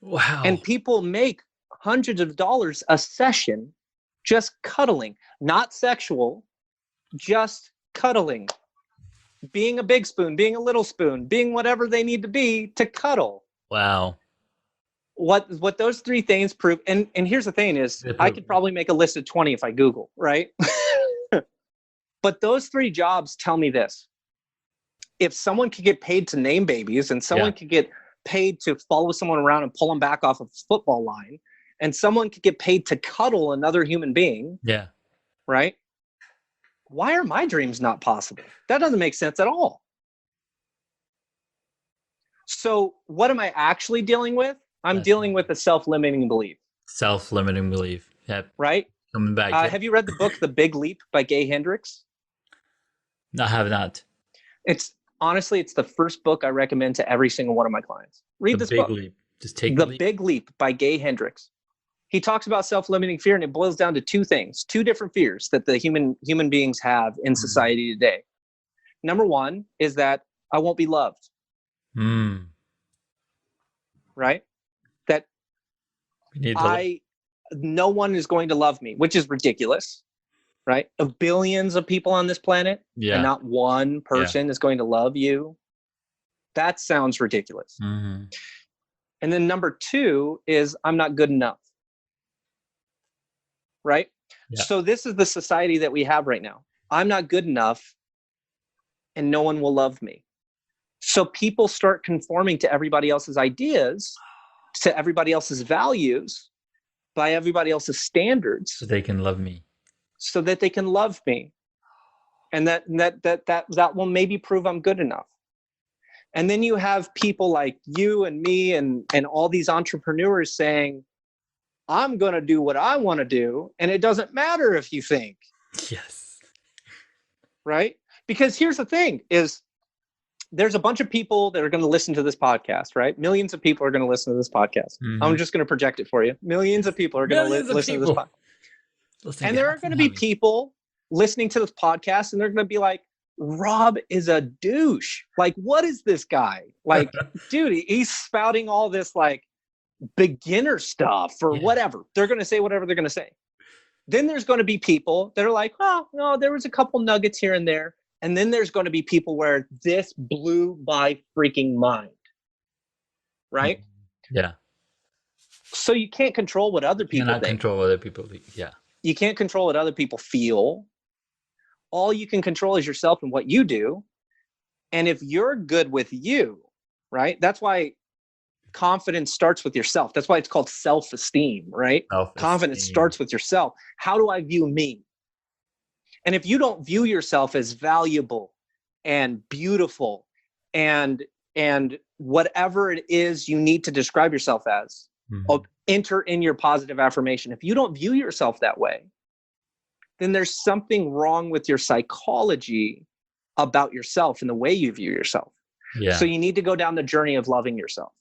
Wow. And people make hundreds of dollars a session just cuddling, not sexual, just cuddling, being a big spoon, being a little spoon, being whatever they need to be to cuddle. Wow. What those three things prove, and here's the thing is, I could probably make a list of 20 if I Google, right? But those three jobs tell me this: if someone could get paid to name babies, and someone Yeah. could get paid to follow someone around and pull them back off of a football line, and someone could get paid to cuddle another human being, Yeah. right? Why are my dreams not possible? That doesn't make sense at all. So what am I actually dealing with? I'm That's dealing with a self-limiting belief, self-limiting belief. Yep. right? Coming back. Yep. Have you read the book The Big Leap by Gay Hendricks? No, I have not. It's honestly, it's the first book I recommend to every single one of my clients. Read The this big book, leap. Just take The the leap. Big Leap by Gay Hendricks. He talks about self-limiting fear, and it boils down to two things, two different fears that the human beings have in society today. Number one is that I won't be loved, Mm. right? That We need to. no one is going to love me, which is ridiculous, right? Of billions of people on this planet, and Yeah. not one person is going to love you. That sounds ridiculous. Mm-hmm. And then number two is I'm not good enough, right? Yeah. So this is the society that we have right now. I'm not good enough and no one will love me. So people start conforming to everybody else's ideas, to everybody else's values, by everybody else's standards, So they can love me. so that they can love me. And that will maybe prove I'm good enough. And then you have people like you and me and all these entrepreneurs saying, I'm going to do what I want to do. And it doesn't matter if you think. Yes. Right? Because here's the thing is there's a bunch of people that are going to listen to this podcast, right? Millions of people are going to listen to this podcast. Mm-hmm. I'm just going to project it for you. Millions of people are going to listen to this podcast. And there are going to be people listening to this podcast and they're going to be like, Rob is a douche. Like, what is this guy? Like, dude, he's spouting all this like beginner stuff or whatever. They're going to say whatever they're going to say. Then there's going to be people that are like, oh, no, there was a couple nuggets here and there. And then there's going to be people where this blew my freaking mind. Right? Yeah. So you can't control what other people think. Control other people. Yeah. You can't control what other people feel. All you can control is yourself and what you do. And if you're good with you, right? That's why confidence starts with yourself. That's why it's called self-esteem, right? Self-esteem. Confidence starts with yourself. How do I view me? And if you don't view yourself as valuable and beautiful and whatever it is you need to describe yourself as, enter in your positive affirmation. If you don't view yourself that way, then there's something wrong with your psychology about yourself and the way you view yourself. Yeah. So you need to go down the journey of loving yourself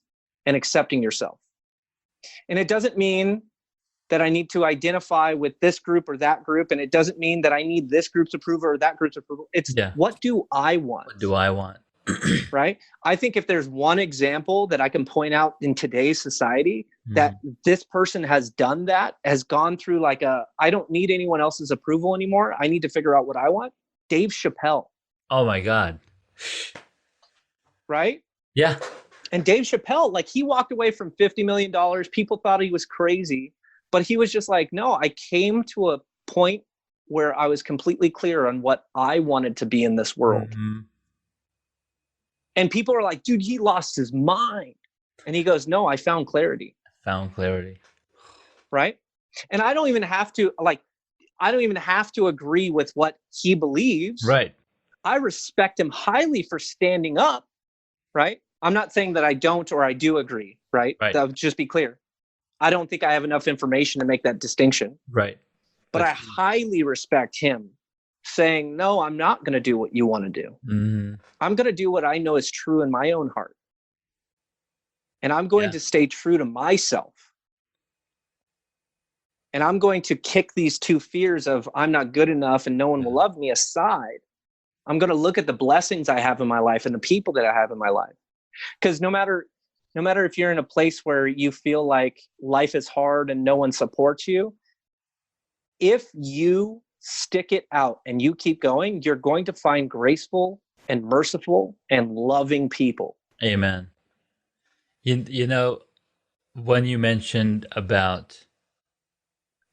and accepting yourself. And it doesn't mean that I need to identify with this group or that group. And it doesn't mean that I need this group's approval or that group's approval. It's what do I want? What do I want? Right? I think if there's one example that I can point out in today's society that this person has done that, has gone through like I don't need anyone else's approval anymore. I need to figure out what I want. Dave Chappelle. Oh my God. Right? Yeah. And Dave Chappelle, like he walked away from $50 million. People thought he was crazy, but he was just like, no, I came to a point where I was completely clear on what I wanted to be in this world. And people are like, dude, he lost his mind. And he goes, no, I found clarity. Right? And I don't even have to agree with what he believes. Right. I respect him highly for standing up. Right? I'm not saying that I don't or I do agree. Right? That would just be clear. I don't think I have enough information to make that distinction. Right. But I highly respect him saying, no, I'm not going to do what you want to do. I'm going to do what I know is true in my own heart. And I'm going to stay true to myself. And I'm going to kick these two fears of I'm not good enough and no one will love me aside. I'm going to look at the blessings I have in my life and the people that I have in my life. Because no matter if you're in a place where you feel like life is hard and no one supports you, if you stick it out and you keep going, you're going to find graceful and merciful and loving people. Amen. You know, when you mentioned about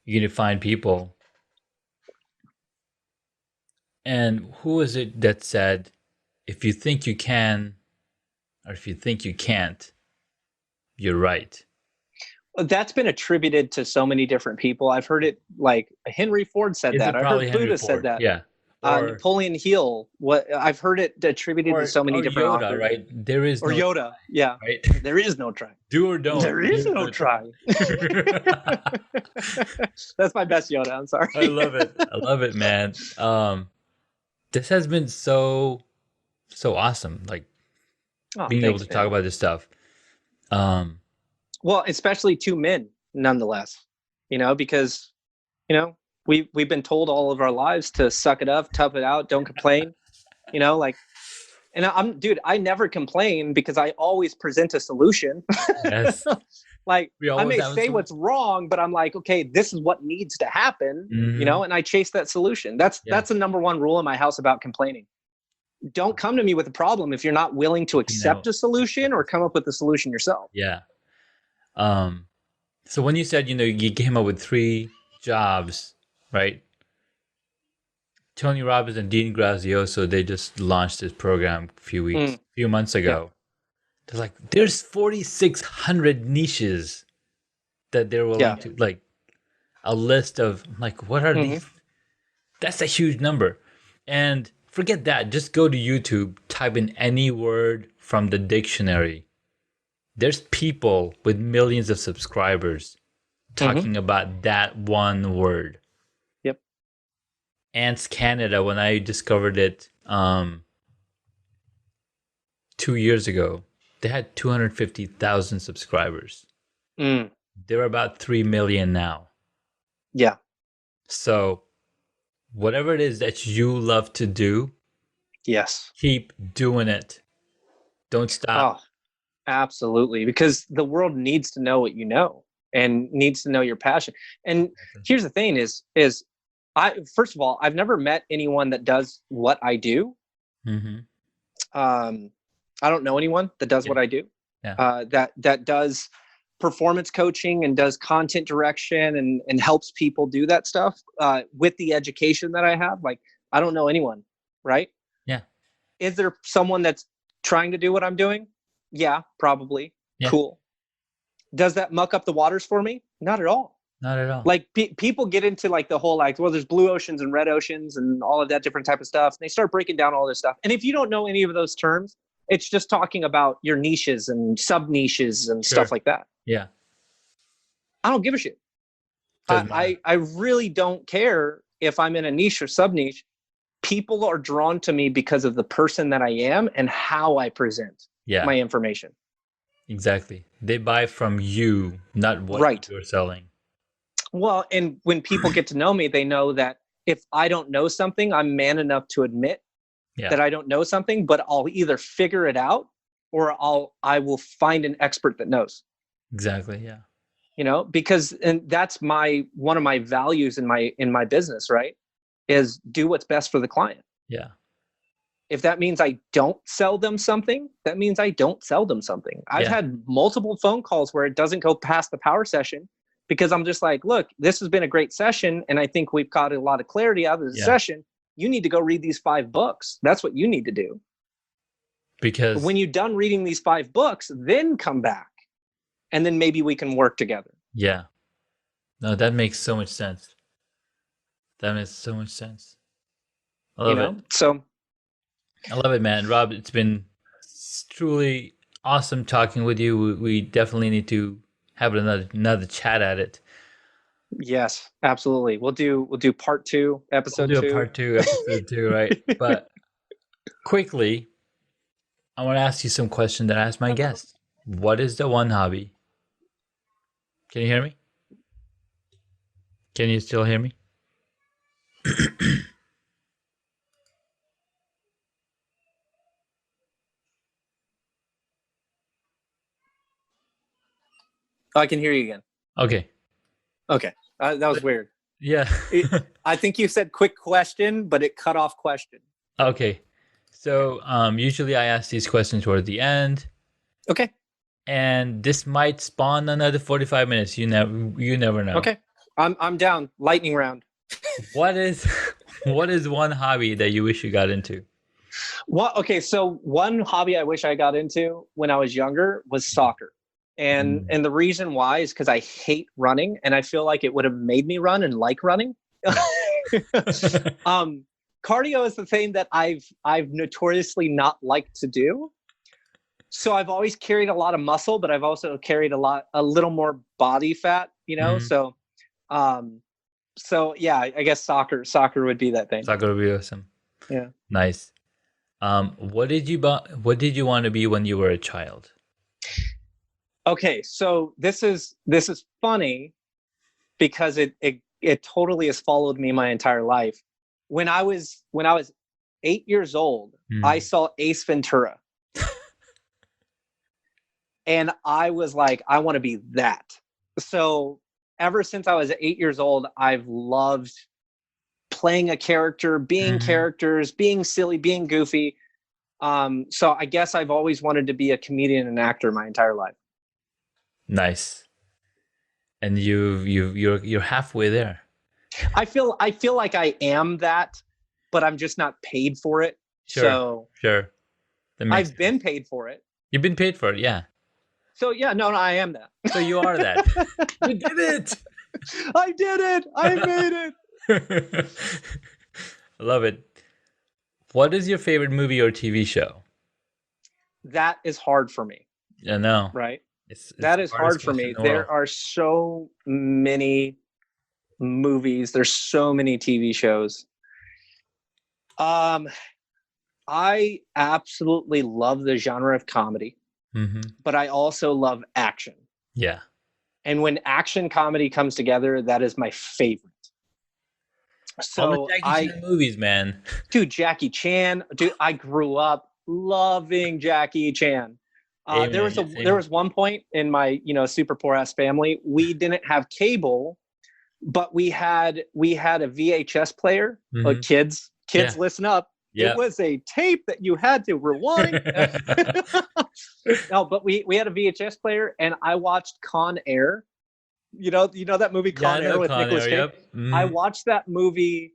you need to find people, and who is it that said, if you think you can, or if you think you can't, you're right? That's been attributed to so many different people. I've heard it like Henry Ford said that. I heard Buddha said that. Yeah. Napoleon Hill. I've heard it attributed to so many different Yoda, authors. Right? There is or no Yoda. Yeah. Right? There is no try. Do or don't. There is no try. That's my best Yoda. I'm sorry. I love it, man. This has been so awesome. Like being able to talk about this stuff. Well, especially two men, nonetheless. Because we've been told all of our lives to suck it up, tough it out, don't complain. And I never complain because I always present a solution. Yes. Like, We I always may have a say what's solution. wrong, but I'm like, okay, this is what needs to happen, Hmm. and I chase that solution. That's Yeah. the number one rule in my house about complaining. Don't come to me with a problem if you're not willing to accept a solution or come up with the solution yourself. Yeah. Um, so when you said, you came up with 3 jobs, right? Tony Robbins and Dean Grazioso, they just launched this program few months Yeah. ago. They're like, there's 4,600 niches that they're willing Yeah. to, like, a list of, like, what are Hmm. these? That's a huge number. And forget that. Just go to YouTube, type in any word from the dictionary. There's people with millions of subscribers Hmm. talking about that one word. Yep. Ants Canada, when I discovered it 2 years ago, they had 250,000 subscribers. Mm. They're about 3 million now. Yeah. So, whatever it is that you love to do, Yes. keep doing it. Don't stop. Oh, absolutely. Because the world needs to know what you know and needs to know your passion. And here's the thing is I, first of all, I've never met anyone that does what I do. Mm-hmm. Um, I don't know anyone that does Yeah. what I do. Yeah. That does performance coaching and does content direction and helps people do that stuff with the education that I have. Like, I don't know anyone, right? Yeah. Is there someone that's trying to do what I'm doing? Yeah, probably. Yeah. Cool. Does that muck up the waters for me? Not at all. Not at all. Like people get into like the whole like, well, there's blue oceans and red oceans and all of that different type of stuff. And they start breaking down all this stuff. And if you don't know any of those terms, it's just talking about your niches and sub niches and Sure. stuff like that. Yeah. I don't give a shit. Doesn't matter. I really don't care if I'm in a niche or sub niche. People are drawn to me because of the person that I am and how I present Yeah. my information. Exactly. They buy from you, not what Right. you're selling. Well, and when people get to know me, they know that if I don't know something, I'm man enough to admit that I don't know something, but I'll either figure it out or I will find an expert that knows. Exactly. Yeah. Because and that's one of my values in my business, right? Is do what's best for the client. Yeah. If that means I don't sell them something, that means I don't sell them something. I've had multiple phone calls where it doesn't go past the power session because I'm just like, look, this has been a great session. And I think we've got a lot of clarity out of the session. You need to go read these 5 books. That's what you need to do. Because when you're done reading these 5 books, then come back and then maybe we can work together. Yeah. No, that makes so much sense. That makes so much sense. I love it. So I love it, man. Rob, it's been truly awesome talking with you. We definitely need to have another chat at it. Yes, absolutely. We'll do part 2, episode 2. We'll do a part 2, episode 2, right? But quickly, I want to ask you some questions that I ask my guests. What is the one hobby? Can you hear me? Can you still hear me? I can hear you again. Okay. That was weird. Yeah. I think you said quick question, but it cut off question. Okay. So usually I ask these questions toward the end. Okay. And this might spawn another 45 minutes. You never know. Okay. I'm down. Lightning round. What is one hobby that you wish you got into? Okay, so one hobby I wish I got into when I was younger was soccer. And the reason why is because I hate running and I feel like it would have made me run and like running. Cardio is the thing that I've notoriously not liked to do. So I've always carried a lot of muscle, but I've also carried a little more body fat, So yeah, I guess soccer would be that thing. Soccer would be awesome. Yeah. Nice. What did you want to be when you were a child? Okay, so this is funny because it totally has followed me my entire life. When I was 8 years old, I saw Ace Ventura. And I was like, I want to be that. So ever since I was 8 years old, I've loved playing a character, being Hmm. characters, being silly, being goofy. So I guess I've always wanted to be a comedian and actor my entire life. Nice. And you're halfway there. I feel like I am that, but I'm just not paid for it. Sure, So sure. That makes I've been sense. paid for it. You've been paid for it, yeah. So yeah, no, I am that. So you are that. You did it. I did it. I made it. I love it. What is your favorite movie or TV show? That is hard for me, I know. right? It's That the is hardest hard for question in me. the world. There are so many movies. There's so many TV shows. Um, I absolutely love the genre of comedy, Hmm. but I also love action. Yeah. And when action comedy comes together, that is my favorite. All the So Jackie Chan movies, man. dude, Jackie Chan, dude, I grew up loving Jackie Chan. Amen. Yeah, There same. was one point in my super poor ass family, we didn't have cable, but we had a VHS player. Hmm. Kids, Yeah. listen up. It Yeah. was a tape that you had to rewind. No, but we had a VHS player, and I watched Con Air. You know that movie Yeah, I Con know Air with Con Nicolas Air. Cage. Yep. I Hmm. watched that movie,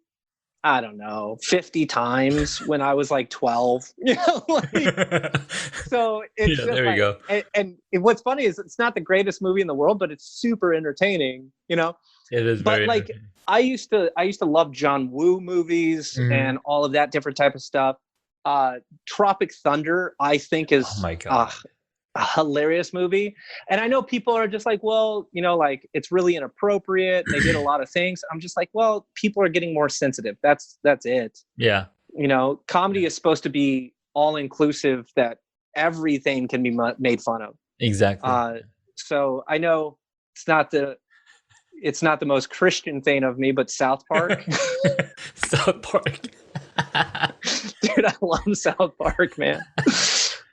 I don't know, 50 times when I was like 12. So it's Yeah, just there we like, go. and what's funny is it's not the greatest movie in the world, but it's super entertaining. It is But very like, entertaining. I used to love John Woo movies Hmm. and all of that different type of stuff. Uh, Tropic Thunder, I think, Oh is my God. a hilarious movie. And I know people are just like, well, like it's really inappropriate and they did a lot of things. I'm just like, well, people are getting more sensitive. That's it. Yeah. Comedy Yeah. is supposed to be all inclusive, that everything can be made fun of. Exactly. Uh, so I know it's not the it's not the most Christian thing of me, but South Park, South Park. dude, I love South Park, man.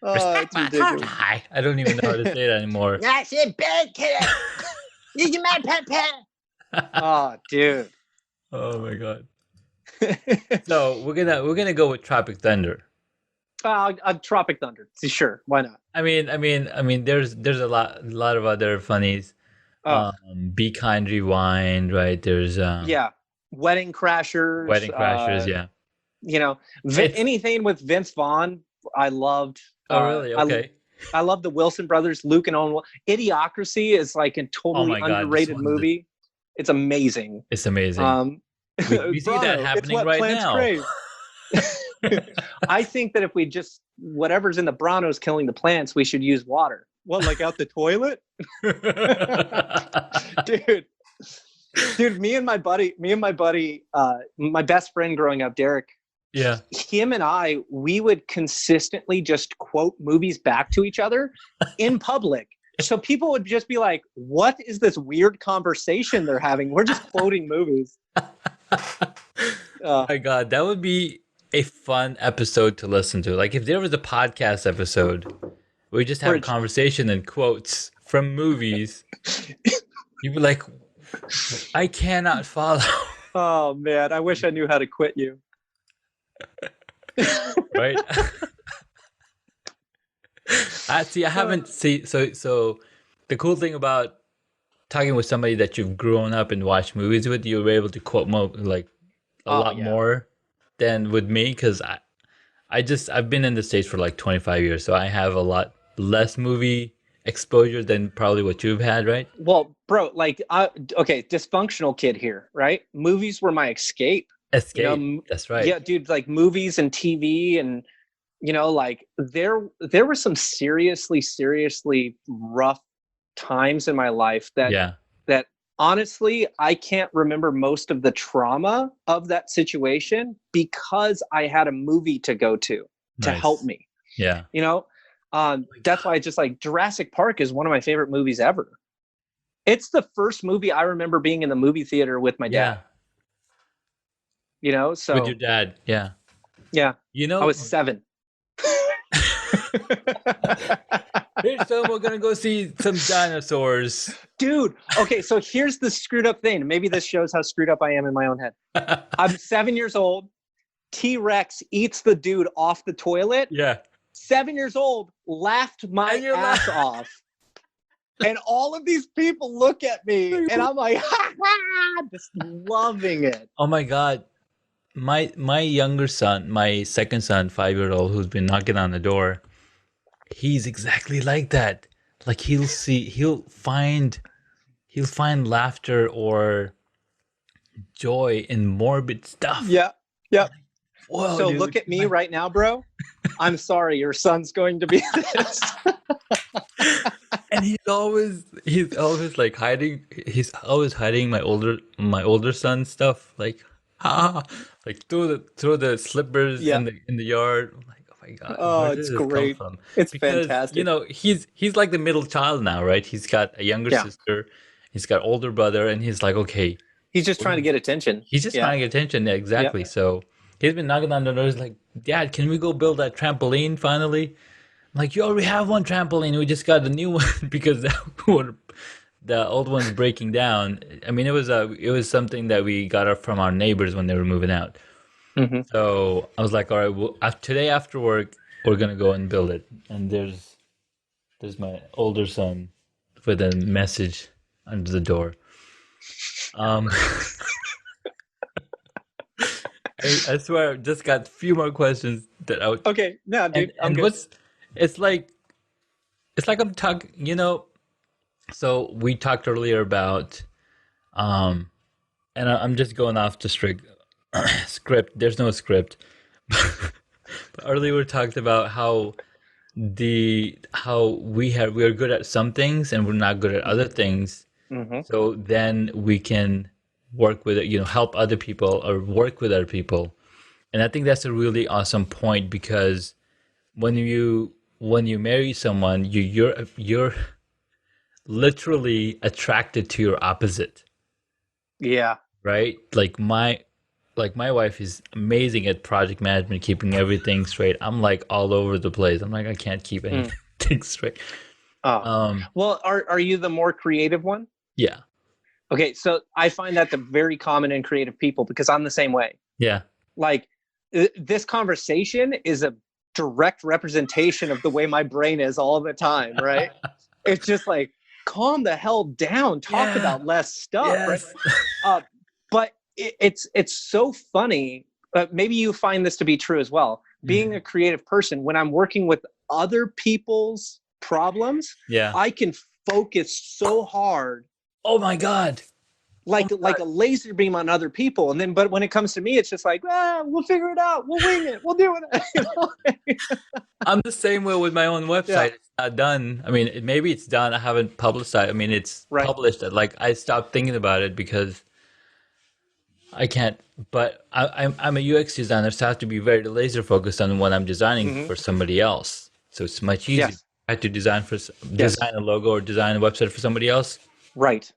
Oh, Respect it's my heart ridiculous. high. I don't even know how to say it anymore. That's it, bad kid. This is my pet. Oh, dude. Oh my God. So we're gonna go with Tropic Thunder. Tropic Thunder, sure, why not? I mean, there's a lot of other funnies. Oh, Be Kind Rewind, right? There's yeah, Wedding Crashers. Wedding Crashers, yeah. You know, It's anything with Vince Vaughn, I loved. oh really? Okay. I love the Wilson brothers, Luke and Owen. Idiocracy is like a Oh totally my God, this underrated one of the movie. It's amazing. it's amazing. Um, We see that Brano, it's happening what right plants now. crave. I think that if we just whatever's in the Branos killing the plants, we should use water. What, like out the toilet, dude? Dude, me and my buddy, my best friend growing up, Derek, Yeah. him and I, we would consistently just quote movies back to each other in public. So people would just be like, what is this weird conversation they're having? We're just quoting movies. My God, that would be a fun episode to listen to. Like if there was a podcast episode where we just have a We're, conversation and quotes from movies, you'd be like, I cannot follow. oh man, I wish I knew how to quit you. Right? I see. I haven't see. So the cool thing about talking with somebody that you've grown up and watched movies with, you were able to quote like a Oh lot yeah. more than with me because I've been in the States for like 25 years, so I have a lot less movie exposure than probably what you've had, right? Well, bro, like, okay, dysfunctional kid here, right? Movies were my escape. Escape. That's right. Yeah, dude, like movies and TV, and like there were some seriously rough times in my life Yeah. that honestly I can't remember most of the trauma of that situation because I had a movie to go to help Nice. me. Yeah. My That's why God. I just like Jurassic Park is one of my favorite movies ever. It's the first movie I remember being in the movie theater with my dad. Yeah. With your So dad. Yeah. yeah, You I know, was 7. Here's some. We're gonna go see some dinosaurs. Dude, okay, so here's the screwed up thing. Maybe this shows how screwed up I am in my own head. I'm 7 years old. T-Rex eats the dude off the toilet. Yeah. 7 years old, laughed my ass off. And all of these people look at me, and I'm like, ha, ha, just loving it. Oh my God. My younger son, my second son, 5-year-old, who's been knocking on the door, he's exactly like that. Like he'll find laughter or joy in morbid stuff. Yeah. Yep. Whoa, So dude. look at me right now, bro. I'm sorry, your son's going to be this. And he's always like hiding. He's always hiding my older son's stuff. Like, like throw the slippers Yeah. in the yard. I'm like, oh my God, Oh, where it's did this great. come from? It's Because fantastic. you know he's like the middle child now, right? He's got a younger Yeah. sister. He's got older brother, and he's like, okay, He's just trying to get attention. he's just Yeah. trying to get attention. Exactly. So he's been knocking on the door. He's like, Dad, can we go build that trampoline finally? I'm like, you already have one trampoline. We just got the new one because the old one's breaking down. I mean, it was something that we got from our neighbors when they were moving out. Mm-hmm. So I was like, all right, well, today after work, we're gonna go and build it. And there's my older son with a message under the door. I swear, I just got a few more questions that I would. Okay, no, dude, I'm And good. it's like I'm talking, so we talked earlier about, and I'm just going off the strict script. There's no script. But earlier we talked about how we're good at some things and we're not good at other things. Mm-hmm. So then we can work with it, help other people or work with other people. And I think that's a really awesome point because when you marry someone, you're literally attracted to your opposite. Yeah. Right? Like my wife is amazing at project management, keeping everything straight. I'm like all over the place. I'm like I can't keep anything straight. Oh. Well, are you the more creative one? Yeah. Okay, so I find that very common in creative people because I'm the same way. Yeah. Like this conversation is a direct representation of the way my brain is all the time, right? It's just like, calm the hell down, talk about less stuff, Yes. right? But it's so funny. Maybe you find this to be true as well. Being a creative person, when I'm working with other people's problems, I can focus so hard. Oh my God. Like a laser beam on other people. And then, but when it comes to me, it's just like, we'll figure it out. We'll wing it. We'll do it. I'm the same way with my own website. Yeah. It's not done. I mean, maybe it's done. I haven't publicized. I mean, it's published. Like I stopped thinking about it because I can't, but I'm a UX designer, so I have to be very laser focused on what I'm designing for somebody else. So it's much easier. Yes. I had to design a logo or design a website for somebody else. Right.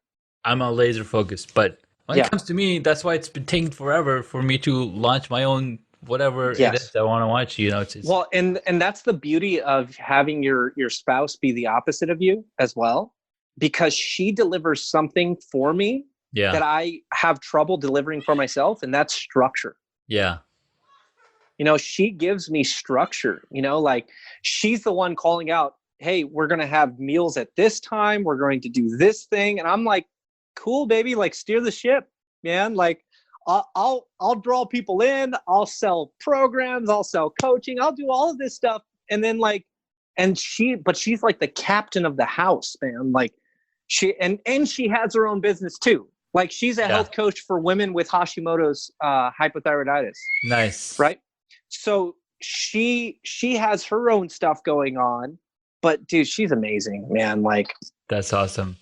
I'm a laser focused, but when it comes to me, that's why it's been taking forever for me to launch my own whatever it is I want to watch. It's well, and that's the beauty of having your spouse be the opposite of you as well, because she delivers something for me that I have trouble delivering for myself, and that's structure. Yeah. She gives me structure. Like she's the one calling out, hey, we're going to have meals at this time. We're going to do this thing. And I'm like, cool, baby, like steer the ship, man. Like I'll draw people in, I'll sell programs, I'll sell coaching, I'll do all of this stuff. And then but she's like the captain of the house, man. Like she has her own business too. Like she's a health coach for women with Hashimoto's hypothyroiditis. Nice. Right. So she has her own stuff going on, but dude, she's amazing, man. Like that's awesome.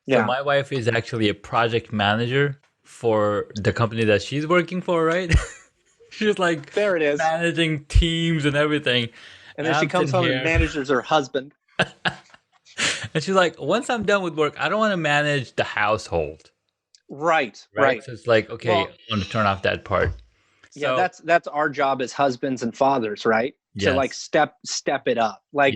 So my wife is actually a project manager for the company that she's working for, right? She's like there it is, managing teams and everything. And then she comes home and manages her husband. And she's like, once I'm done with work, I don't want to manage the household. Right. So it's like, okay, I want to turn off that part. So, that's our job as husbands and fathers, right? To like step it up. Like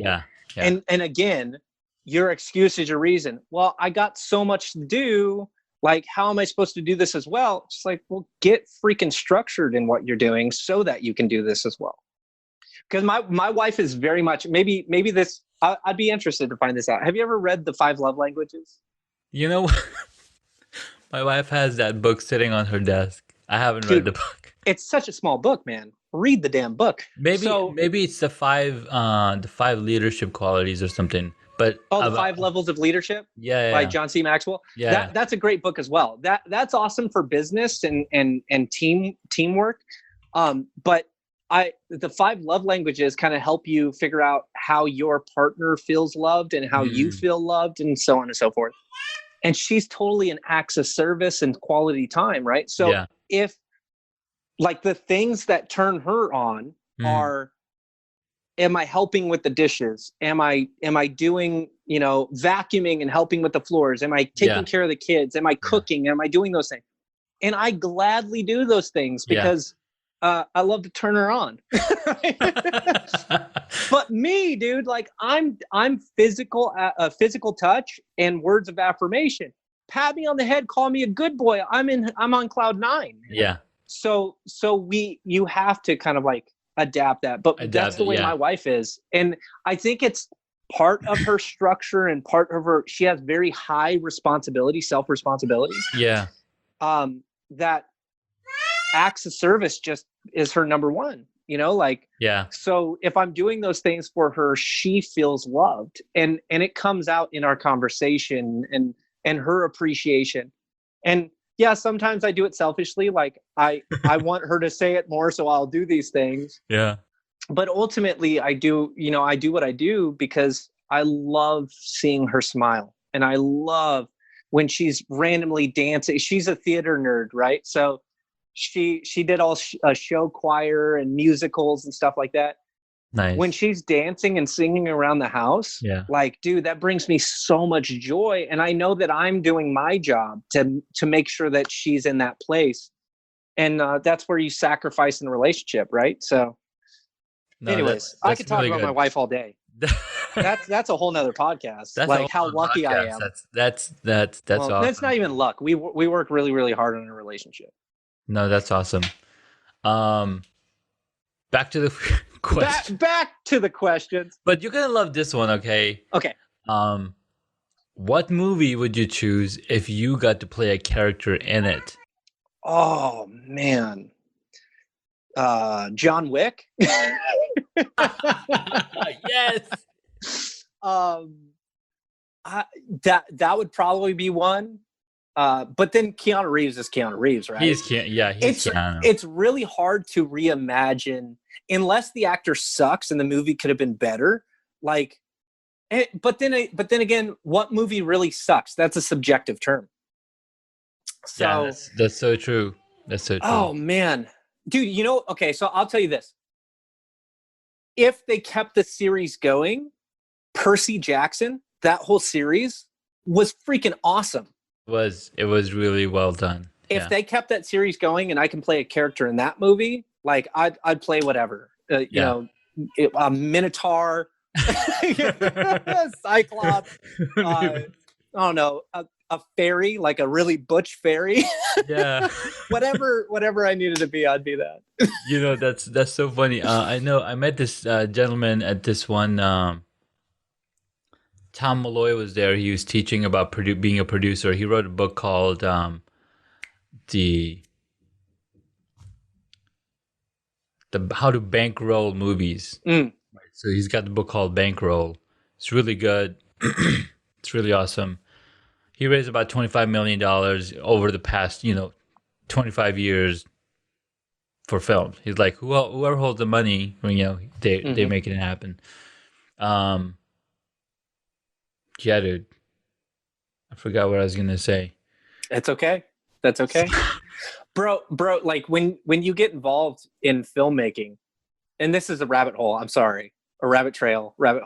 Yeah. And again, your excuse is your reason. Well, I got so much to do. Like, how am I supposed to do this as well? It's like, well, get freaking structured in what you're doing so that you can do this as well. Because my wife is very much, maybe this, I'd be interested to find this out. Have you ever read The Five Love Languages? You know, my wife has that book sitting on her desk. I haven't read Dude, the book. it's such a small book, man. Read the damn book. Maybe So, maybe it's the five leadership qualities or something. But oh, The about, Five Levels of Leadership yeah, by yeah, John C. Maxwell. yeah, That's a great book as well. That's awesome for business and teamwork. But the five love languages kind of help you figure out how your partner feels loved and how you mm, feel loved and so on and so forth. And she's totally an acts of service and quality time, right? So yeah, if like the things that turn her on mm, are, am I helping with the dishes? Am I doing, vacuuming and helping with the floors? Am I taking yeah, care of the kids? Am I yeah, cooking? Am I doing those things? And I gladly do those things yeah. because I love to turn her on. But me, dude, like I'm physical, physical touch and words of affirmation. Pat me on the head, call me a good boy. I'm on cloud nine. Yeah, So you have to kind of like adapt that. But that's adapt the it. way Yeah, my wife is, and I think it's part of her structure and part of her. She has very high responsibility, self responsibility. yeah, That acts of service just is her number one. Like, yeah, so if I'm doing those things for her, she feels loved, and it comes out in our conversation and her appreciation. And yeah, sometimes I do it selfishly, like I want her to say it more, so I'll do these things. yeah, But ultimately I do, I do what I do because I love seeing her smile, and I love when she's randomly dancing. She's a theater nerd, right? So she did all a show choir and musicals and stuff like that. When nice. she's dancing and singing around the house, Yeah, like, dude, that brings me so much joy. And I know that I'm doing my job to make sure that she's in that place. And that's where you sacrifice in a relationship, right? So no, anyways, I that's could talk really about my good. wife all day. That's a whole nother podcast, That's a like whole how other lucky I podcast. am. That's Well, that's not awesome. even luck. We work really, really hard on a relationship. No, that's awesome. Um, Back to the question. Back to the questions. But you're gonna love this one, okay? Okay. Um, what movie would you choose if you got to play a character in it? Oh man. John Wick. Yes. um, that would probably be one. But then Keanu Reeves is Keanu Reeves, right? He's Keanu. It's really hard to reimagine unless the actor sucks and the movie could have been better. Like, but then again, what movie really sucks? That's a subjective term. Yeah, So, that's so true. That's so true. oh man, dude, okay, so I'll tell you this. If they kept the series going, Percy Jackson, that whole series was freaking awesome. It was really well done. If Yeah. they kept that series going and I can play a character in that movie, like I'd play whatever. Yeah. A Minotaur, Cyclops, I don't know, a fairy, like a really butch fairy. Yeah. whatever I needed to be, I'd be that. That's so funny. I know I met this gentleman at this one. Tom Malloy was there. He was teaching about being a producer. He wrote a book called the the how to bankroll movies. Mm. So he's got the book called Bankroll. It's really good. It's really awesome. He raised about $25 million over the past 25 years for films. He's like, whoever holds the money, they Hmm. make it happen. Um, yeah, dude. I forgot what I was gonna say. It's okay. That's okay. Bro, like when you get involved in filmmaking, and this is a rabbit hole, I'm sorry, a rabbit trail, rabbit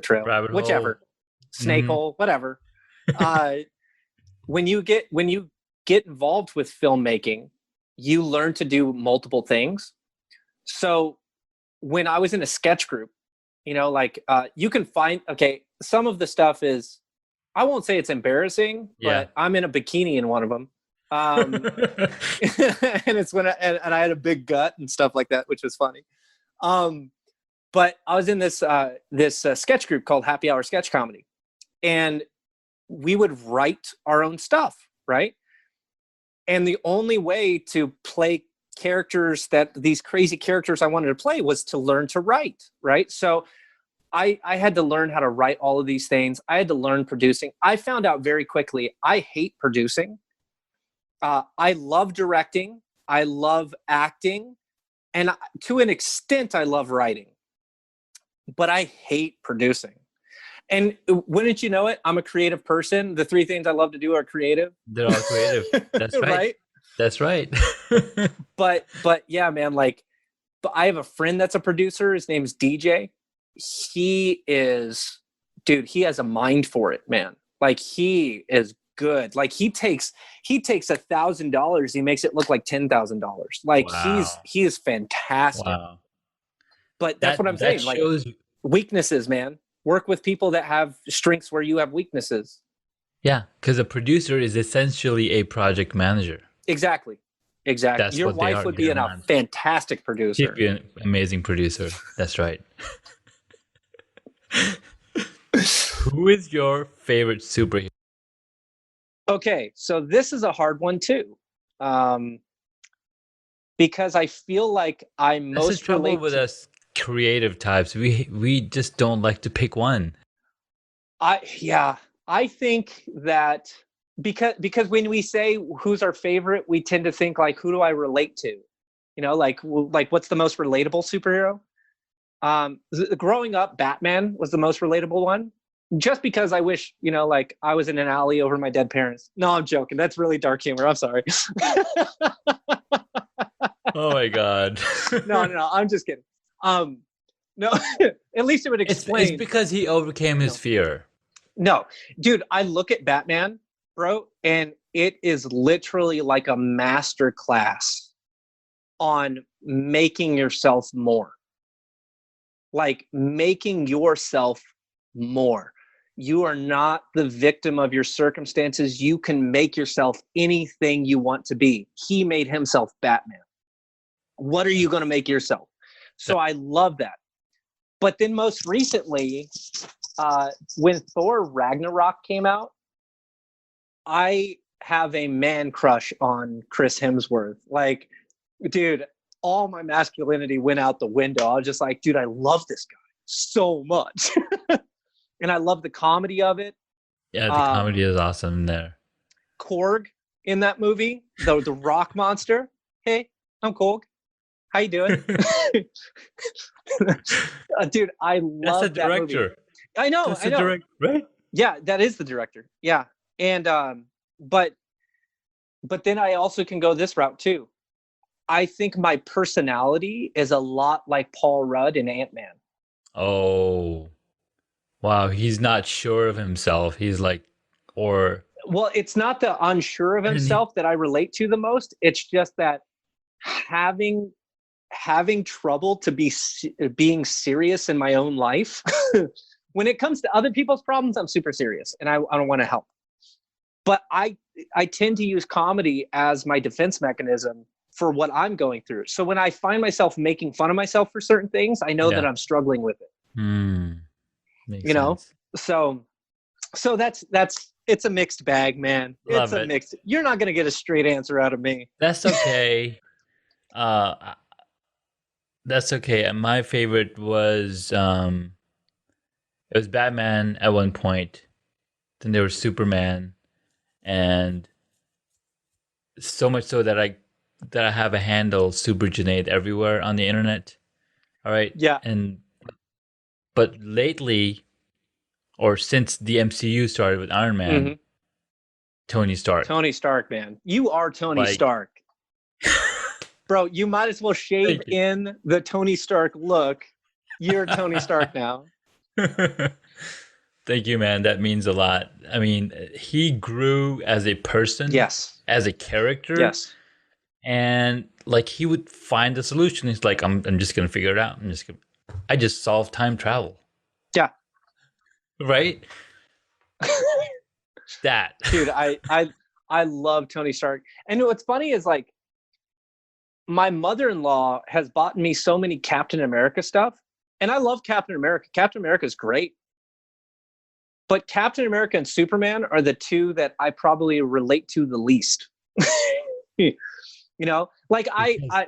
trail, Rabbit hole. whichever, snake Hmm. hole, whatever. Uh, when you get involved with filmmaking, you learn to do multiple things. So when I was in a sketch group, like you can find, okay, some of the stuff is, I won't say it's embarrassing, Yeah. but I'm in a bikini in one of them. Um, and it's when and I had a big gut and stuff like that, which was funny. But I was in this sketch group called Happy Hour Sketch Comedy, and we would write our own stuff, right? And the only way to play characters, that these crazy characters I wanted to play, was to learn to write, right? So I had to learn how to write all of these things. I had to learn producing. I found out very quickly I hate producing. I love directing. I love acting. And to an extent, I love writing. But I hate producing. And wouldn't you know it, I'm a creative person. The three things I love to do are creative. They're all creative. That's right. Right? That's right. But yeah, man, like, but I have a friend that's a producer. His name's DJ. He is, dude, he has a mind for it, man. Like, he is good. Like, he takes $1,000, he makes it look like $10,000. Like, Wow. he is fantastic. Wow. But that's what I'm That saying. Like, shows. weaknesses, man. Work with people that have strengths where you have weaknesses. Yeah, because a producer is essentially a project manager. Exactly. That's Your what they wife are. would be a fantastic She'd producer. be an amazing producer. That's right. Who is your favorite superhero? Okay, so this is a hard one too, because I feel like I That's the most trouble relate with to. us creative types. We just don't like to pick one. I think that because when we say who's our favorite, we tend to think like, who do I relate to? Like what's the most relatable superhero? Growing up, Batman was the most relatable one. Just because I wish, like I was in an alley over my dead parents. No, I'm joking. That's really dark humor. I'm sorry. Oh my god. No. I'm just kidding. No, at least it would It's explain. because he overcame his fear. No, dude, I look at Batman, bro, and it is literally like a master class on making yourself more. Like, making yourself more. You are not the victim of your circumstances. You can make yourself anything you want to be. He made himself Batman. What are you going to make yourself? So I love that. But then most recently, when Thor Ragnarok came out, I have a man crush on Chris Hemsworth. Like, dude, all my masculinity went out the window. I was just like, dude, I love this guy so much. And I love the comedy of it. Yeah, the comedy is awesome there. Korg in that movie, the rock monster. Hey, I'm Korg. How you doing? Dude, I love that movie. I know. That's the director, right? Yeah, that is the director. Yeah. And but then I also can go this route too. I think my personality is a lot like Paul Rudd in Ant-Man. Oh. Wow, he's not sure of himself. He's like, or well, it's not the unsure of himself that I relate to the most. It's just that having trouble to being serious in my own life. When it comes to other people's problems, I'm super serious and I don't want to help. But I tend to use comedy as my defense mechanism for what I'm going through. So when I find myself making fun of myself for certain things, I know that I'm struggling with it. Makes sense. So that's it's a mixed bag, man. Love it's a mixed. You're not going to get a straight answer out of me. That's okay. That's okay. My favorite was it was Batman at one point. Then there was Superman, and so much so that I have a handle Super Junaid everywhere on the internet. All right. Yeah. But lately, or since the MCU started with Iron Man, Tony Stark. Tony Stark, man. You are Tony Stark. Bro, you might as well shave in the Tony Stark look. You're Tony Stark now. Thank you, man. That means a lot. I mean, he grew as a person. Yes. As a character. Yes. And like he would find a solution. He's like, I'm just gonna figure it out. I'm just gonna I just solved time travel, Yeah. right? That. Dude, I love Tony Stark. And what's funny is like my mother-in-law has bought me so many Captain America stuff, and I love Captain America. Captain America is great. But Captain America and Superman are the two that I probably relate to the least. You know, like Because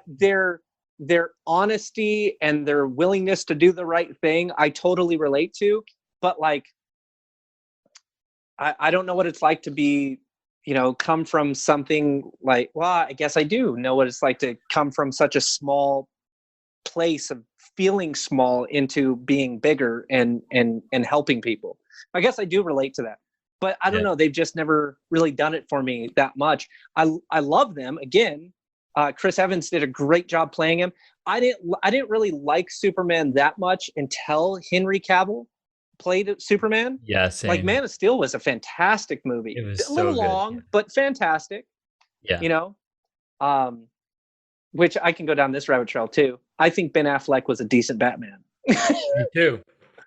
their honesty and their willingness to do the right thing, I totally relate to. But like, I don't know what it's like to be, come from something like, well, I guess I do know what it's like to come from such a small place of feeling small into being bigger and helping people. I guess I do relate to that. But I don't yeah, know, they've just never really done it for me that much. I love them. Again, Chris Evans did a great job playing him. I didn't really like Superman that much until Henry Cavill played Superman. yeah, Like same. Man of Steel was a fantastic movie. It was A little so good. long, but fantastic, Yeah, you know. Um which I can go down this rabbit trail too. I think Ben Affleck was a decent Batman. me too.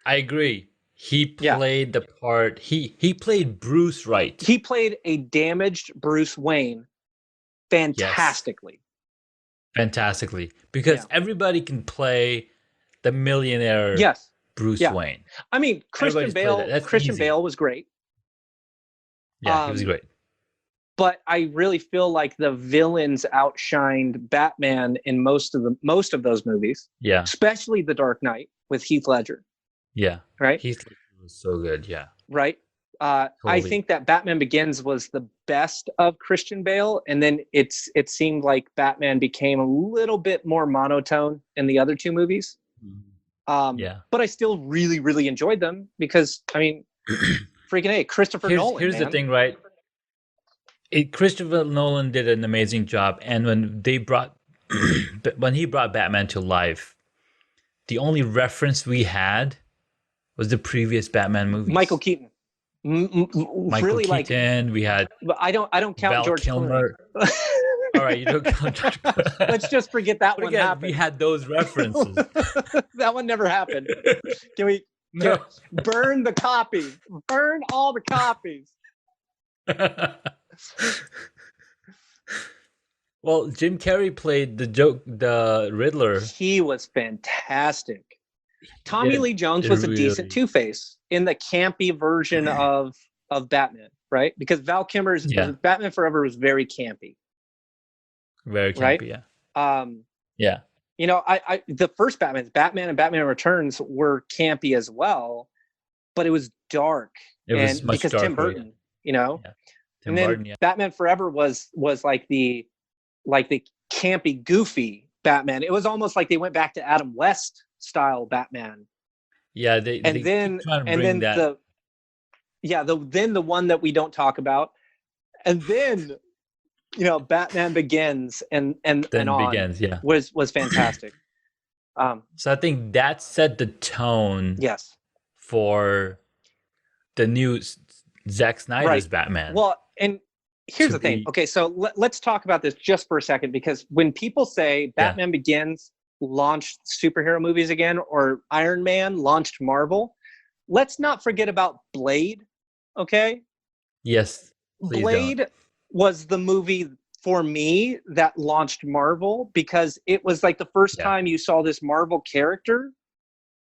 I agree. He Yeah. played the part. He played Bruce right. He played a damaged Bruce Wayne Yes, fantastically. fantastically. Yeah. Because everybody can play the millionaire Yes. Bruce Yeah. Wayne. I mean, Everybody's played that. That's Christian easy. Bale was great. Yeah, he was Um, great. but I really feel like the villains outshined Batman in most of those movies, Yeah, especially The Dark Knight with Heath Ledger, yeah. right? Heath Ledger was so good. Yeah, Right. I totally. think that Batman Begins was the best of Christian Bale, and then it seemed like Batman became a little bit more monotone in the other two movies. Mhm. Um, Yeah. but I still really, really enjoyed them because I mean, freaking A, Christopher Nolan, Here's the man. thing, right? Christopher Nolan did an amazing job, and when they brought when he brought Batman to life, the only reference we had was the previous Batman Michael movies. Keaton, Michael really like. Keaton, we had But I don't count Val George Clooney. Kilmer. All right, you don't count George. Let's just forget that But one again, we happened. had those references. That one never happened. Can we No. burn the copy? Burn all the copies. Well, Jim Carrey played the Riddler. He was fantastic. He Tommy Lee Jones did was a decent really, Two-Face in the campy version of Batman, right? Because Val Kilmer's yeah, Batman Forever was very campy, very right? campy. Yeah, Um, yeah. I the first Batman and Batman Returns were campy as well, but it was dark, It was and much because Tim darker. Yeah, Burton, you know, yeah. and Tim then Burton. Yeah, Batman Forever was like the campy, goofy Batman. It was almost like they went back to Adam West style Batman, yeah. and They keep then trying to and bring then that. the one that we don't talk about, and then Batman Begins and Then on begins. Yeah. was fantastic. So I think that set the tone Yes, for the new Zack right. Snyder's Batman Well, and here's to the thing. be. Okay, so let's talk about this just for a second, because when people say Yeah. Batman Begins launched superhero movies again, or Iron Man launched Marvel, let's not forget about Blade. Okay, Yes. Please don't. Blade was the movie for me that launched Marvel, because it was like the first Yeah. time you saw this Marvel character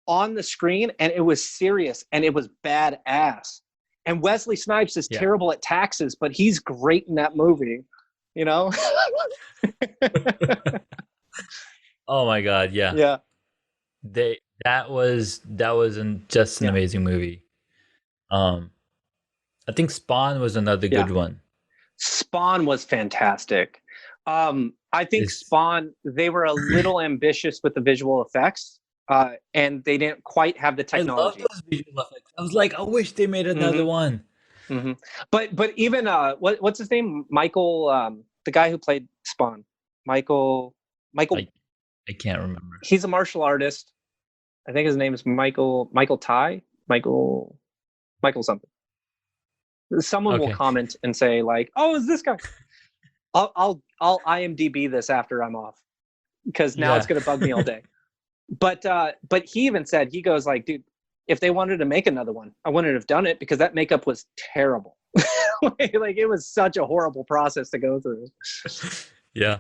on the screen, and it was serious and it was badass. And Wesley Snipes is Yeah. terrible at taxes, but he's great in that movie, you know? Oh my God. Yeah. Yeah. Just an Yeah. amazing movie. Um, I think Spawn was another Yeah. good one. Spawn was fantastic. I think It's Spawn, they were a little ambitious with the visual effects, and they didn't quite have the I love technology. those visual effects. I was like, I wish they made another Hmm. one. Hmm. But even what's his name? Michael, the guy who played Spawn, Michael. I can't remember. He's a martial artist. I think his name is Michael Tai. Michael something. Someone will Okay. comment and say like, "Oh, is this guy?" I'll IMDb this after I'm off, because now it's Yeah. going to bug me all day. but he even said, he goes like, dude, if they wanted to make another one, I wouldn't have done it because that makeup was terrible. Like it was such a horrible process to go through. Yeah.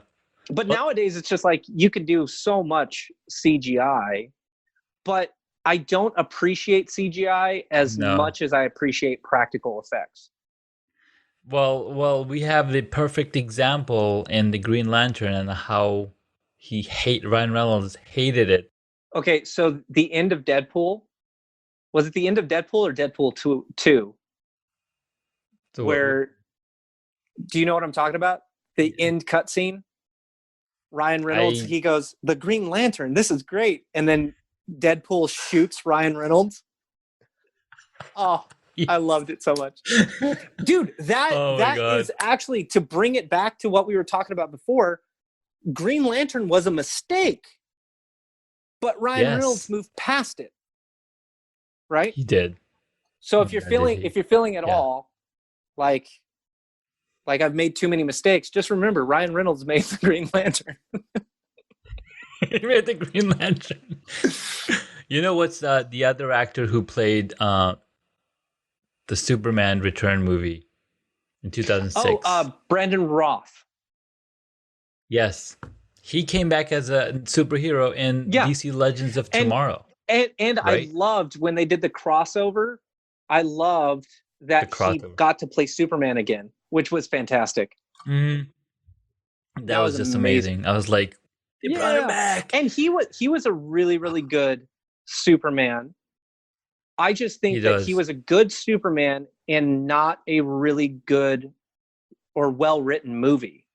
But Well, nowadays it's just like you can do so much CGI, but I don't appreciate CGI as no. much as I appreciate practical effects. Well, we have the perfect example in the Green Lantern and how Ryan Reynolds hated it. Okay, so the end of Deadpool, was it the end of Deadpool or Deadpool 2, So where, do you know what I'm talking about? The end cutscene. Ryan Reynolds, I he goes, "The Green Lantern, this is great," and then Deadpool shoots Ryan Reynolds. Oh, I loved it so much, dude. That Oh my that God. is actually, to bring it back to what we were talking about before. Green Lantern was a mistake, but Ryan Reynolds Yes, moved past it, right? he did. So Oh my God, did he? if you're feeling at Yeah. all like I've made too many mistakes, just remember Ryan Reynolds made the Green Lantern. He made the Green Lantern. You know what's the other actor who played the Superman Return movie in Oh, 2006? Brandon Roth. Yes. He came back as a superhero in Yeah, DC Legends of and Tomorrow, I right? loved when they did the crossover. I loved The that he crossover. got to play Superman again, which was fantastic. Mhm. That That was was just amazing. amazing. I was like, they brought him Yeah, back. and he was a really really good Superman. I just He think that he does. was a good Superman and not a really good or well written movie.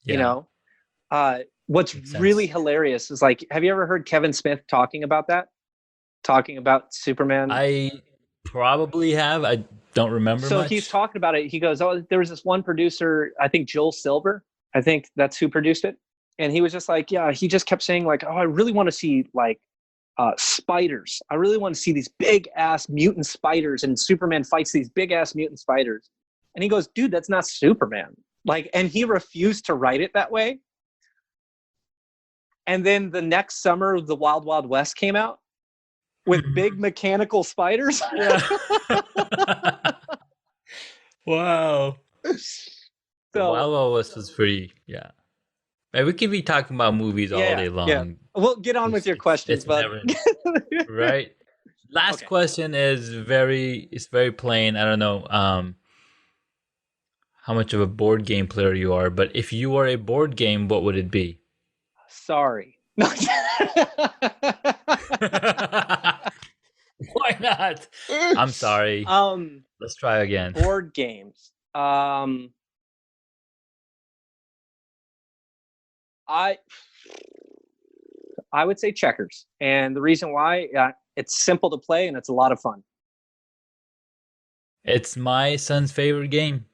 You Yeah, know, what's makes really sense. hilarious is, like, have you ever heard Kevin Smith talking about that? Talking about Superman. I probably have. I don't remember So he's much. talking about it. He goes, "Oh, there was this one producer, I think Joel Silver. I think that's who produced it." And he was just like, "Yeah." He just kept saying like, "Oh, I really want to see like spiders. I really want to see these big ass mutant spiders." And Superman fights these big ass mutant spiders. And he goes, "Dude, that's not Superman." Like, and he refused to write it that way. And then the next summer, the Wild Wild West came out with big Mhm. mechanical spiders. Yeah. Wow. The So Wild Wild West was pretty, yeah. Man, we could be talking about movies all yeah, day yeah. long. Well, get on with your questions, It's bud. never right. Last Okay. question is very plain. I don't know how much of a board game player you are, but if you were a board game, what would it be? Sorry. Why not? I'm sorry. um, Let's try again. board games. I I would say checkers, and the reason why, it's simple to play and it's a lot of fun. It's my son's favorite game.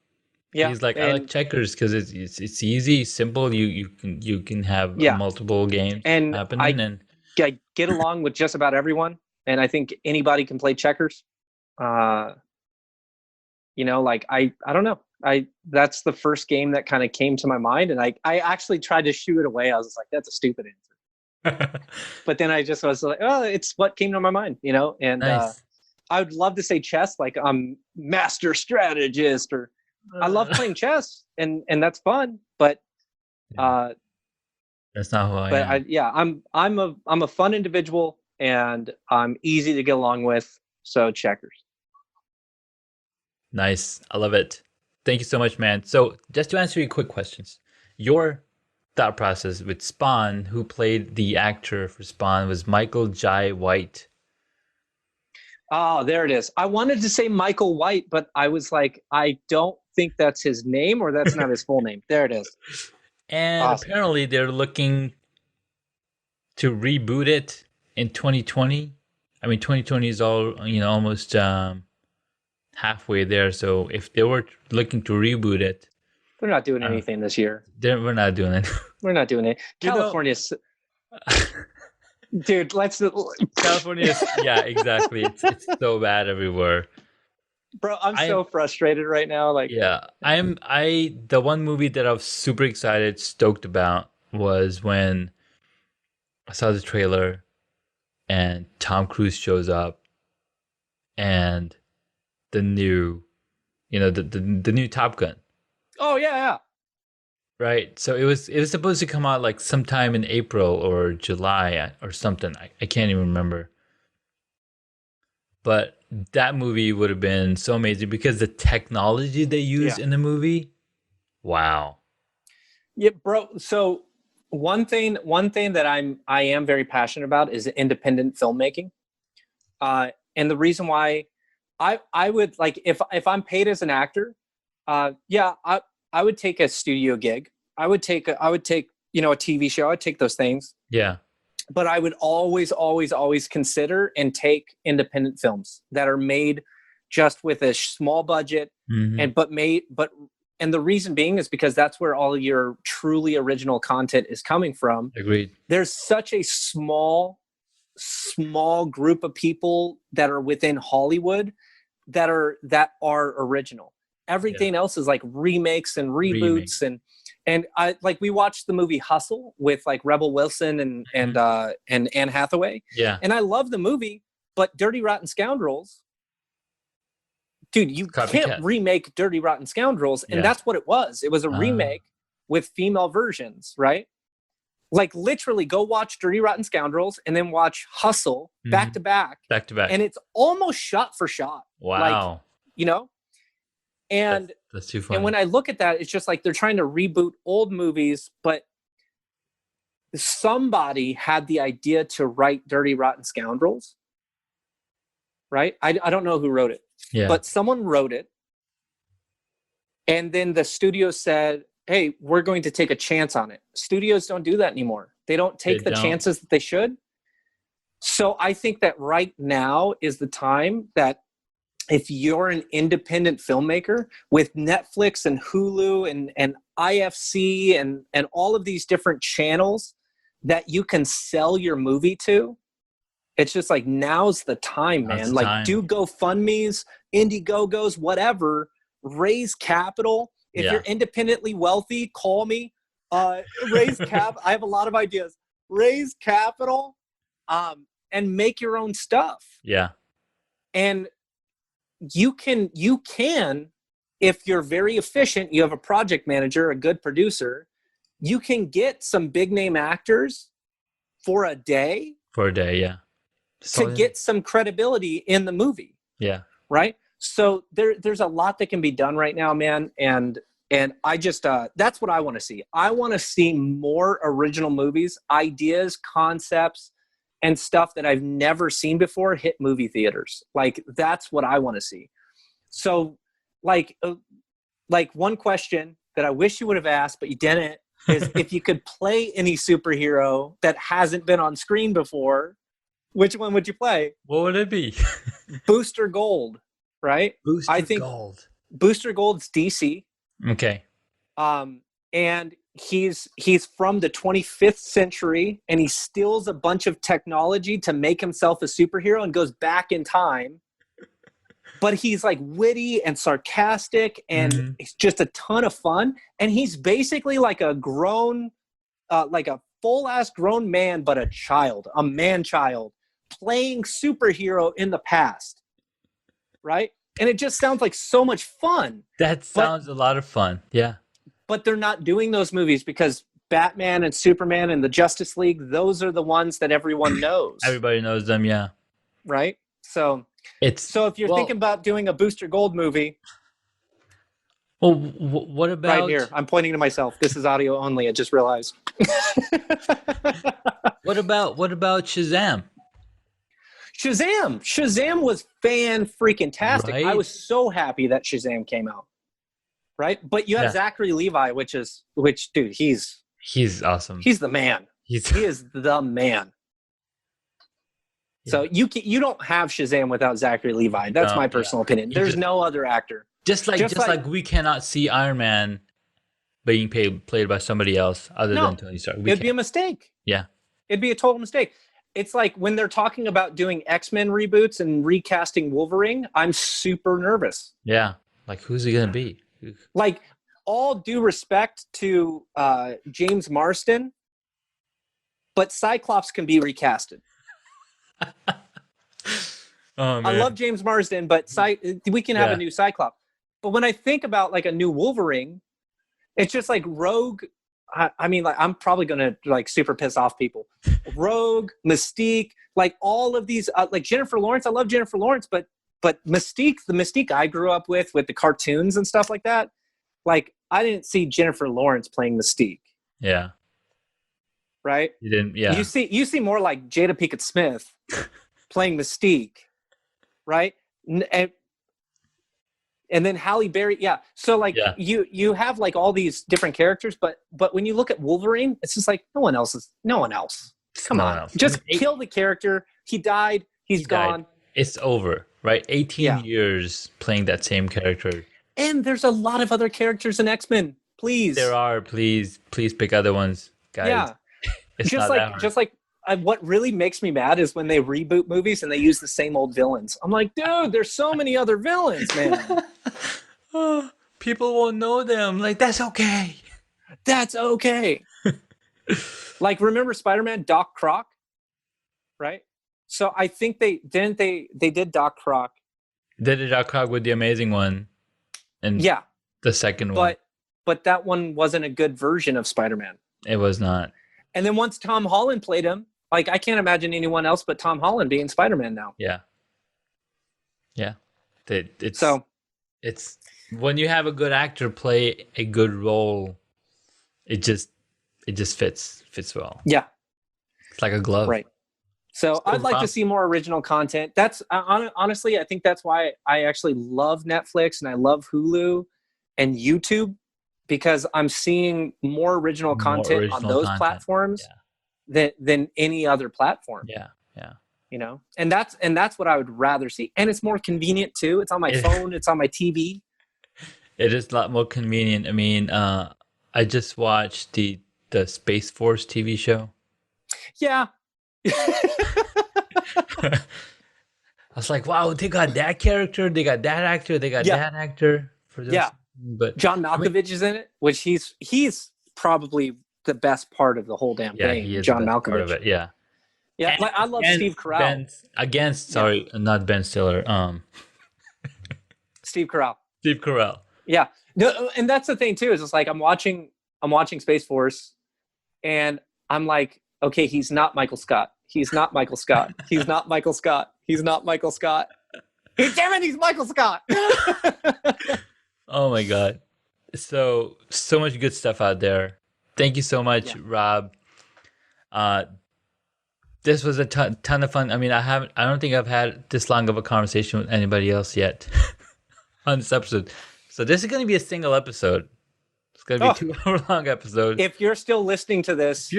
Yeah, He's like, I like and checkers because it's easy, simple. You can have yeah, multiple games and happening, and I get along with just about everyone, and I think anybody can play checkers. Uh, like I don't know. I That's the first game that kind of came to my mind, and I actually tried to shoo it away. I was just like, that's a stupid answer. But then I just was like, oh, it's what came to my mind, and nice. I would love to say chess, like I'm master strategist, or I love Uh, playing chess, and that's fun. But yeah, uh, that's not who I but am. I'm a fun individual, and I'm easy to get along with. So checkers. Nice. I love it. Thank you so much, man. So, just to answer your quick questions, your thought process with Spawn, who played the actor for Spawn, was Michael Jai White. Oh, there it is. I wanted to say Michael White, but I was like, I don't think that's his name, or that's not his full name. There it is. And Awesome. apparently, they're looking to reboot it in 2020. I mean, 2020 is almost halfway there. So, if they were looking to reboot it, They're not doing uh, anything this year. we're not doing it. We're not doing it. you know, California's, dude. California is, yeah, exactly. It's so bad everywhere. Bro, I'm I'm so frustrated right now. Like, Yeah, the one movie that I was super excited, stoked about was when I saw the trailer, and Tom Cruise shows up, and the new, the new Top Gun, Oh yeah, right? So it was supposed to come out like sometime in April or July or something. I can't even remember. But that movie would have been so amazing because the technology they used yeah. in the movie, wow. Yeah, bro. So one thing that I am very passionate about is independent filmmaking. And the reason why I would like, if I'm paid as an actor, yeah, I would take a studio gig. I would take, a TV show. I'd take those things, Yeah. but I would always, always, always consider and take independent films that are made just with a small budget, Hmm. and the reason being is because that's where all your truly original content is coming from. Agreed. There's such a small group of people that are within Hollywood that are original. Yeah. Everything else is like remakes and Remake. reboots, and I like, we watched the movie Hustle with like Rebel Wilson Mhm. and Anne Hathaway, Yeah. and I love the movie, but Dirty Rotten Scoundrels, dude, you can't Copycat. remake Dirty Rotten Scoundrels, and Yeah. that's what it was. It was a Uh, remake with female versions, right? Like literally go watch Dirty Rotten Scoundrels and then watch Hustle back mhm. to back, Back to back. and it's almost shot for shot, like, Wow. you know That's and that's too and when funny. I look at that, it's just like they're trying to reboot old movies, but somebody had the idea to write Dirty Rotten Scoundrels, right? I don't know who wrote it, Yeah. but someone wrote it, and then the studio said, hey, we're going to take a chance on it. Studios don't do that anymore. They don't They take the don't. chances that they should. So I think that right now is the time that if you're an independent filmmaker with Netflix and Hulu and IFC and all of these different channels that you can sell your movie to, it's just like, now's the time, Now's man. the Like, time. do GoFundMe's, Indiegogos, whatever, raise capital. If you're Yeah. independently wealthy, call me. Raise cap. I have a lot of ideas. Raise capital, and make your own stuff. Yeah. And you can, if you're very efficient, you have a project manager, a good producer, you can get some big name actors for a day For a day. Yeah. to So get some credibility in the movie, yeah. right? So there's a lot that can be done right now, man. And I just that's what I want to see. I want to see more original movies, ideas, concepts, and stuff that I've never seen before hit movie theaters. Like, that's what I want to see. So, like, one question that I wish you would have asked, but you didn't, is if you could play any superhero that hasn't been on screen before, which one would you play? What would it be? Booster Gold, right? I Booster think Gold. Booster Gold's DC, Okay. and he's from the 25th century, and he steals a bunch of technology to make himself a superhero and goes back in time. But he's like witty and sarcastic, and Hmm. it's just a ton of fun. And he's basically like a grown, like a full ass grown man, but a man child playing superhero in the past, right? And it just sounds like so much fun. That But sounds a lot of fun. Yeah. they're not doing those movies because Batman and Superman and the Justice League, those are the ones that everyone knows, Everybody knows them. Yeah. right? So It's so if you're thinking well. about doing a Booster Gold movie, Well, what right about here, I'm pointing to myself. This is audio only. I just realized. what about Shazam? Shazam was fan freaking tastic. I Right? was so happy that Shazam came out. Right? But you have Yeah. Zachary Levi, which dude, He's awesome. he's the man. He's He is the man. yeah. So you don't have Shazam without Zachary Levi. That's my Yeah. personal opinion. You There's no other actor. Just just like, like we cannot see Iron Man being played by somebody else other than no, Tony Stark. We it'd be a can't. mistake. Yeah. It'd be a total mistake. It's like when they're talking about doing X-Men reboots and recasting Wolverine, I'm super nervous. Yeah. Like who's he gonna be? Like, all due respect to James Marsden, but Cyclops can be recasted. Oh, I man. love James Marsden, but we can have a new Cyclops. But when I think about like a new Wolverine, it's just like Rogue. I mean, like I'm probably gonna like super piss off people. Rogue, Mystique, like all of these, like Jennifer Lawrence. I love Jennifer Lawrence, but Mystique, the Mystique I grew up with the cartoons and stuff like that. Like I didn't see Jennifer Lawrence playing Mystique. Yeah. Right. You didn't. Yeah. You see more like Jada Pinkett Smith playing Mystique. Right. And then Halle Berry, yeah. So like you have like all these different characters, but when you look at Wolverine, it's just like no one else. Come on, just kill the character. He died. He gone. It's over, right? 18 years playing that same character. And there's a lot of other characters in X-Men. Please, there are. Please pick other ones, guys. Yeah, it's just like what really makes me mad is when they reboot movies and they use the same old villains. I'm like, dude, there's so many other villains, man. People won't know them. Like, that's okay. That's okay. Like, remember Spider-Man, Doc Croc? Right? So I think they did Doc Croc. They did Doc Croc with the Amazing One. And the second one. But that one wasn't a good version of Spider-Man. It was not. And then once Tom Holland played him, like I can't imagine anyone else but Tom Holland being Spider-Man now. Yeah. Yeah. It's when you have a good actor play a good role, it just fits well. Yeah. It's like a glove. Right. So I'd like to see more original content. That's honestly, I think that's why I actually love Netflix and I love Hulu and YouTube, because I'm seeing more original content on those platforms than any other platform. Yeah. You know, and that's what I would rather see. And it's more convenient too. It's on my phone. It's on my TV. It is a lot more convenient. I mean, I just watched the Space Force TV show. Yeah. I was like, wow, they got that character, they got that actor, they got that actor for this. Yeah. But John Malkovich is in it, which he's probably the best part of the whole damn thing. He is John the best Malkovich. Part of it, yeah. Yeah, like, I love Steve Carell. Not Ben Stiller. Steve Carell. Steve Carell. Yeah. No, and that's the thing too, is it's like I'm watching Space Force and I'm like, okay, he's not Michael Scott. He's not Michael Scott. He's not Michael Scott. He's not Michael Scott. Damn it, he's Michael Scott. Oh my God. So much good stuff out there. Thank you so much, Rob. This was a ton of fun. I mean, I don't think I've had this long of a conversation with anybody else yet on this episode. So this is going to be a single episode. It's going to be 2 hour long episode. If you're still listening to this,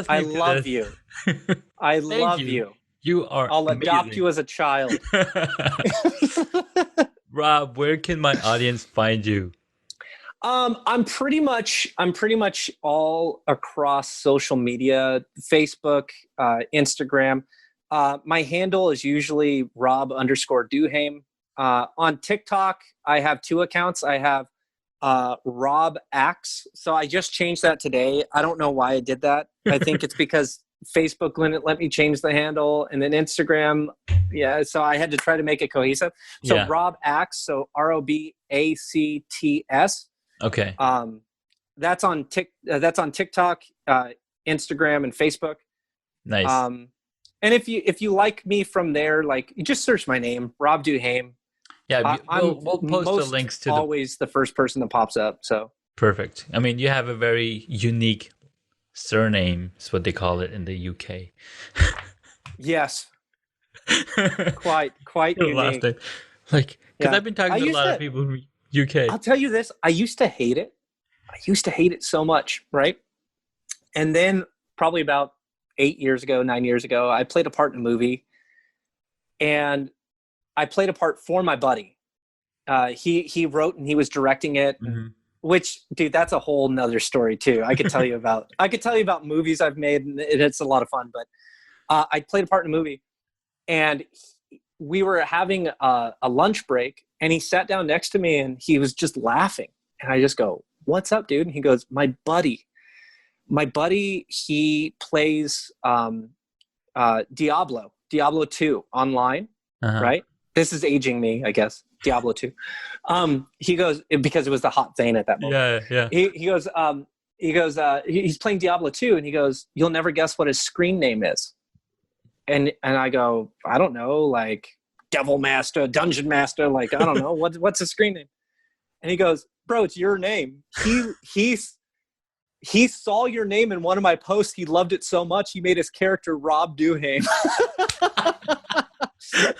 I love you. I love you. You are I'll amazing. adopt you as a child. Rob, where can my audience find you? I'm pretty much all across social media, Facebook, Instagram. My handle is usually Rob_Du Haime. On TikTok, I have 2 accounts. I have Rob Axe. So I just changed that today. I don't know why I did that. I think it's because Facebook wouldn't let me change the handle, and then Instagram. Yeah. So I had to try to make it cohesive. So Rob Axe. So ROBACTS. Okay. That's on TikTok, Instagram, and Facebook. Nice. And if you like me from there, like you just search my name, Rob Du Haime. Yeah, we'll post the links to always the first person that pops up. So perfect. I mean, you have a very unique surname. Is what they call it in the UK. Yes. Quite unique. Last name. Like, because I've been talking to a lot of people from UK. I'll tell you this. I used to hate it. I used to hate it so much, right? And then probably about 9 years ago, I played a part in a movie. And I played a part for my buddy. He wrote and he was directing it. Mm-hmm. Which, dude, that's a whole nother story too. I could tell you about movies I've made, and it's a lot of fun. But I played a part in a movie, and we were having a lunch break, and he sat down next to me, and he was just laughing. And I just go, "What's up, dude?" And he goes, "My buddy My buddy, he plays Diablo 2 online, Uh-huh. right? This is aging me, I guess. Diablo 2. He goes, because it was the hot thing at that moment. Yeah, yeah. He's playing Diablo 2, and he goes, you'll never guess what his screen name is. And I go, I don't know, like Devil Master, Dungeon Master, like I don't know, what's his screen name? And he goes, bro, it's your name. He saw your name in one of my posts. He loved it so much he made his character Rob Du Haime.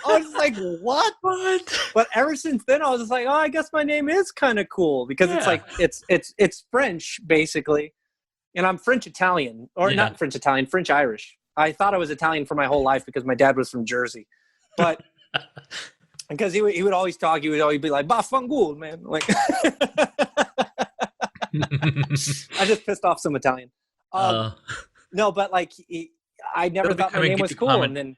I was like, what? But ever since then, I was just like, oh, I guess my name is kind of cool, because it's like it's French basically, and I'm French Italian, or not French Italian, French Irish. I thought I was Italian for my whole life because my dad was from Jersey, but because he would always talk, he would always be like, "Bafangul, man." Like, I just pissed off some Italian. No, but like, I never thought my name was cool, and then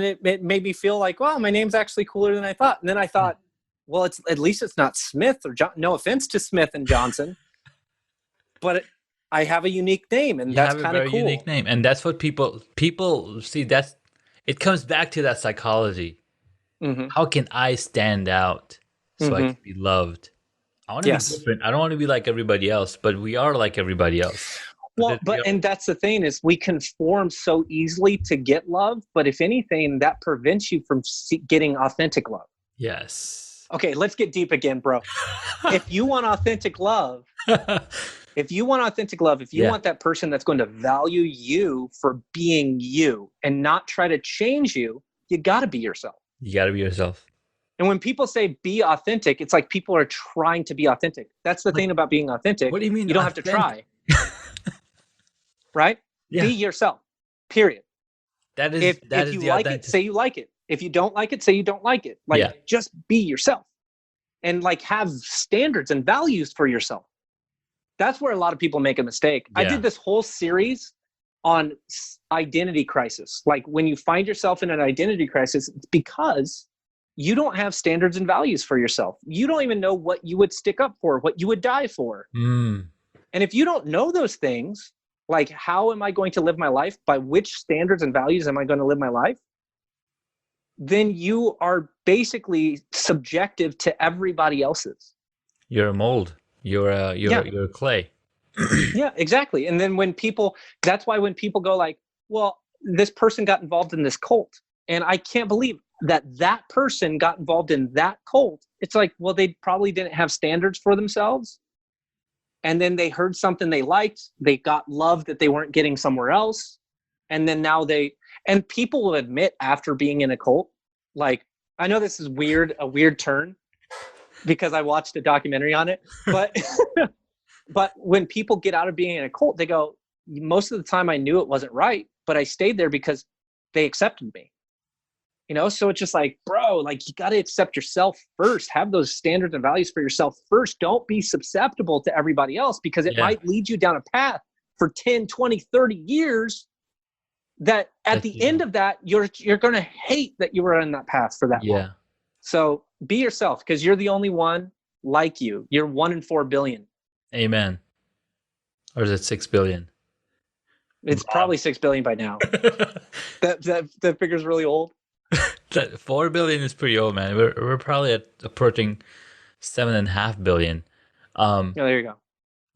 it made me feel like, wow, my name's actually cooler than I thought. And then I thought, well, at least it's not Smith or John. No offense to Smith and Johnson, but I have a unique name, and that's kind of cool. Unique name, and that's what people see. It comes back to that psychology. Mm-hmm. How can I stand out so I can be loved? I want to be different. I don't want to be like everybody else, but we are like everybody else. Well, and that's the thing, is we conform so easily to get love, but if anything, that prevents you from getting authentic love. Yes. Okay, let's get deep again, bro. If you want authentic love, if you want that person that's going to value you for being you and not try to change you, you got to be yourself. You got to be yourself. And when people say be authentic, it's like people are trying to be authentic. That's the thing about being authentic. What do you mean? You don't have to try. Right? Yeah. Be yourself. Period. That is if you like it, say you like it. If you don't like it, say you don't like it. Like, just be yourself. And like, have standards and values for yourself. That's where a lot of people make a mistake. I did this whole series on identity crisis. Like, when you find yourself in an identity crisis, it's because you don't have standards and values for yourself. You don't even know what you would stick up for, what you would die for. And if you don't know those things, like, how am I going to live my life? By which standards and values am I going to live my life? Then you are basically subjective to everybody else's. You're a mold. You're a clay. Yeah, exactly. And then that's why when people go like, well, this person got involved in this cult, and I can't believe that person got involved in that cult. It's like, well, they probably didn't have standards for themselves. And then they heard something they liked. They got love that they weren't getting somewhere else. And then now and people will admit after being in a cult, like, I know this is a weird turn, because I watched a documentary on it, but but when people get out of being in a cult, they go, most of the time I knew it wasn't right, but I stayed there because they accepted me. So it's just like, bro, like, you got to accept yourself first. Have those standards and values for yourself first. Don't be susceptible to everybody else, because it might lead you down a path for 10, 20, 30 years that at the end of that, you're going to hate that you were on that path for that long. So be yourself, because you're the only one like you. You're 1 in 4 billion. Amen. Or is it 6 billion? It's probably 6 billion by now. That figure's really old. 4 billion is pretty old, man. We're probably approaching 7.5 billion. There you go.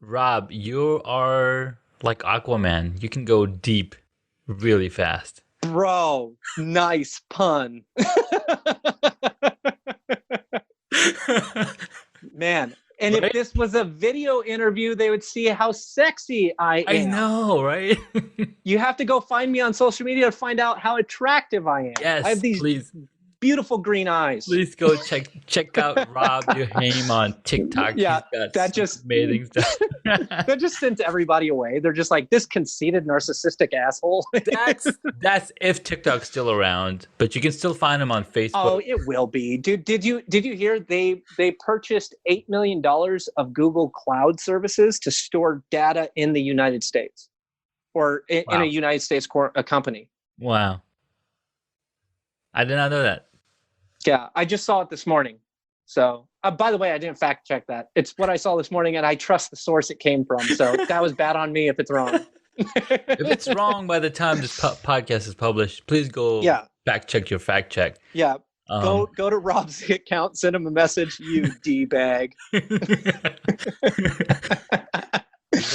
Rob, you are like Aquaman. You can go deep really fast. Bro, nice pun. Man, and if this was a video interview, they would see how sexy I am. I know, right? You have to go find me on social media to find out how attractive I am. Yes, I have these beautiful green eyes. Please go check out Rob Du Haime on TikTok. Yeah, that just amazing stuff. That just sent everybody away. They're just like, this conceited, narcissistic asshole. That's if TikTok's still around, but you can still find them on Facebook. Oh, it will be, dude. Did you hear they purchased $8 million of Google Cloud services to store data in the United States, or in a United States company? Wow, I did not know that. Yeah, I just saw it this morning. So By the way, I didn't fact check that. It's what I saw this morning, and I trust the source it came from. So that was bad on me if it's wrong. If it's wrong by the time this podcast is published, please go Yeah. fact check your fact check. Yeah. Go to Rob's account, send him a message, you D-bag.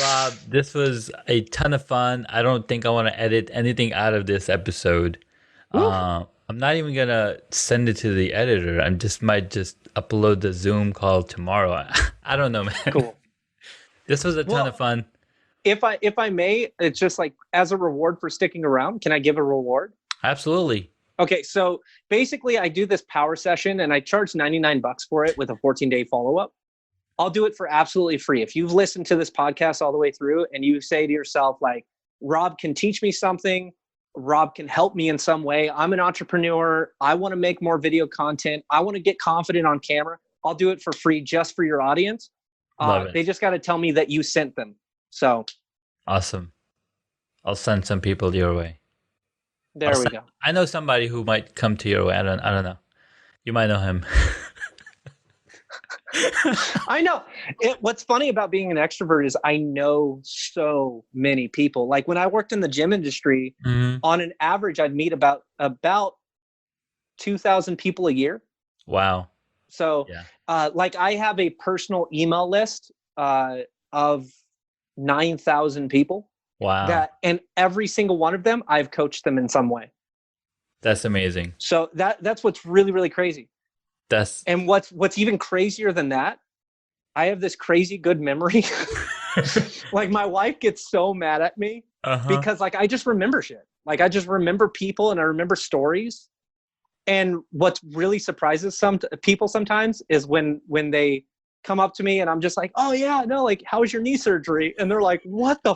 Rob, this was a ton of fun. I don't think I want to edit anything out of this episode. I'm not even gonna send it to the editor. I might just upload the Zoom call tomorrow. I don't know, man. Cool. This was a ton of fun. If I may, it's just like as a reward for sticking around. Can I give a reward? Absolutely. Okay, so basically I do this power session and I charge $99 for it with a 14-day follow-up. I'll do it for absolutely free. If you've listened to this podcast all the way through and you say to yourself, like, Rob can teach me something, Rob can help me in some way. I'm an entrepreneur. I want to make more video content. I want to get confident on camera. I'll do it for free just for your audience. Love it. They just got to tell me that you sent them. So awesome. I'll send some people your way. There we go. I know somebody who might come to your way. I don't know. You might know him. I know. What's funny about being an extrovert is I know so many people. Like when I worked in the gym industry, on an average, I'd meet about 2,000 people a year. Wow. So like I have a personal email list of 9,000 people. Wow. And every single one of them, I've coached them in some way. That's amazing. So that's what's really, really crazy. And what's even crazier than that, I have this crazy good memory. Like my wife gets so mad at me because like I just remember shit. Like I just remember people and I remember stories. And what really surprises some people sometimes is when they come up to me and I'm just like, oh yeah, no, like how was your knee surgery? And they're like, what the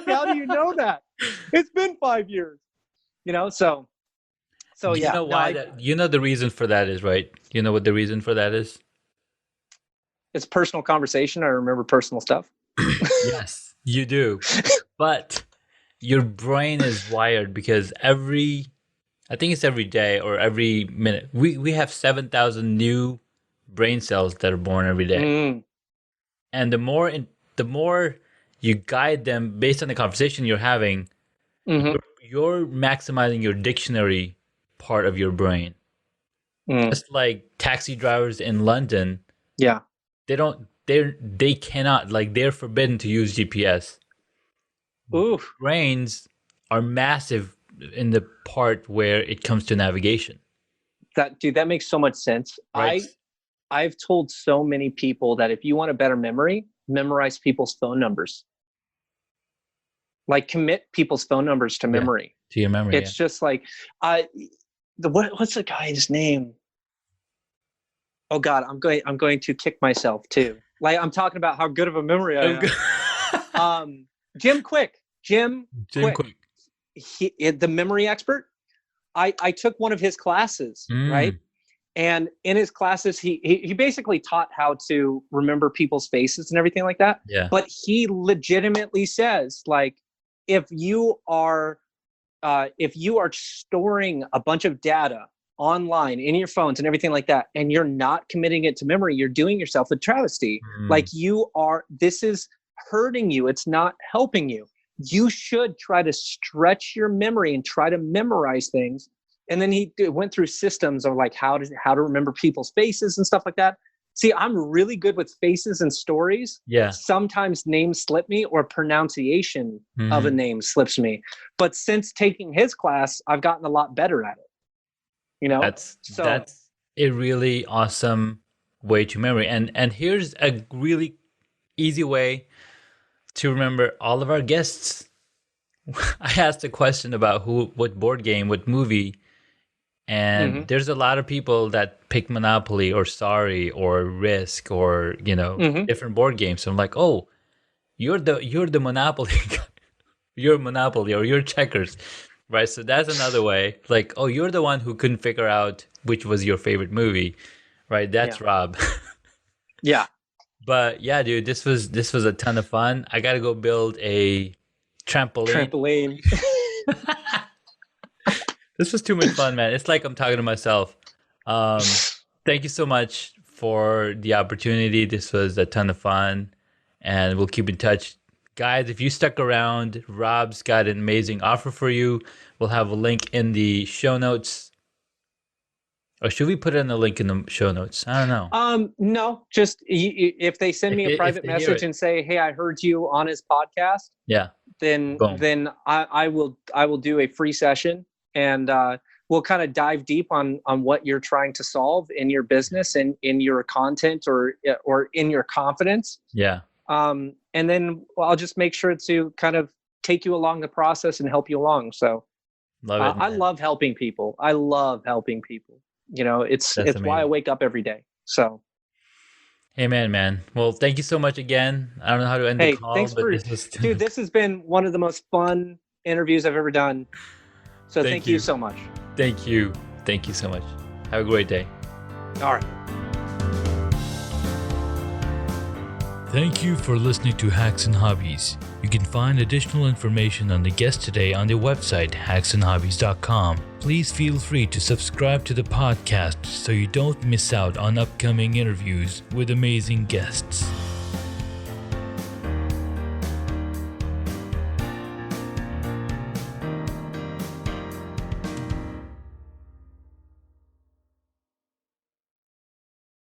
how do you know that? It's been 5 years. You know, so yeah. You know why you know the reason for that is, right? You know what the reason for that is? It's personal conversation. I remember personal stuff. Yes, you do. But your brain is wired because I think it's every day or every minute. We have 7,000 new brain cells that are born every day. And the more you guide them based on the conversation you're having, you're maximizing your dictionary part of your brain. Just like taxi drivers in London. Yeah. They cannot, like, they're forbidden to use GPS. Oof. Brains are massive in the part where it comes to navigation. That makes so much sense. Right. I've told so many people that if you want a better memory, memorize people's phone numbers. Like commit people's phone numbers to memory. To your memory. It's just like what's the guy's name? Oh God, I'm going to kick myself too. Like I'm talking about how good of a memory I have. Jim Quick. Jim Quick. The memory expert. I took one of his classes, right? And in his classes, he basically taught how to remember people's faces and everything like that. Yeah. But he legitimately says, like, if you are storing a bunch of data online in your phones and everything like that, and you're not committing it to memory, you're doing yourself a travesty. Like this is hurting you. It's not helping you. You should try to stretch your memory and try to memorize things. And then he went through systems of like how to remember people's faces and stuff like that. See, I'm really good with faces and stories. Yeah. Sometimes names slip me or pronunciation of a name slips me. But since taking his class, I've gotten a lot better at it. You know? That's a really awesome way to memory. And here's a really easy way to remember all of our guests. I asked a question about what board game, what movie, and there's a lot of people that pick Monopoly or Sorry or Risk or different board games. So I'm like, oh, you're the Monopoly guy. You're Monopoly or you're Checkers, right? So that's another way. Like, oh, you're the one who couldn't figure out which was your favorite movie, right? That's Rob. Yeah. But yeah, dude, this was a ton of fun. I gotta go build a trampoline. This was too much fun, man. It's like I'm talking to myself. Thank you so much for the opportunity. This was a ton of fun, and we'll keep in touch. Guys, if you stuck around, Rob's got an amazing offer for you. We'll have a link in the show notes. Or should we put in the link in the show notes? I don't know. No, just if they send me a If private they hear message it. and say, "Hey, I heard you on his podcast," Yeah. then Boom. I will do a free session, and we'll kind of dive deep on what you're trying to solve in your business and in your content or in your confidence. Yeah. And then I'll just make sure to kind of take you along the process and help you along. So Love it, I man. love helping people. I love helping people. You know, it's That's why I amazing. wake up every day. So Amen, man. Well, thank you so much again. I don't know how to end the hey, call, thanks but for, this was dude. This has been one of the most fun interviews I've ever done. So Thank thank you you. so much. Thank you. Thank you so much. Have a great day. All right. Thank you for listening to Hacks and Hobbies. You can find additional information on the guest today on their website, hacksandhobbies.com. Please feel free to subscribe to the podcast so you don't miss out on upcoming interviews with amazing guests.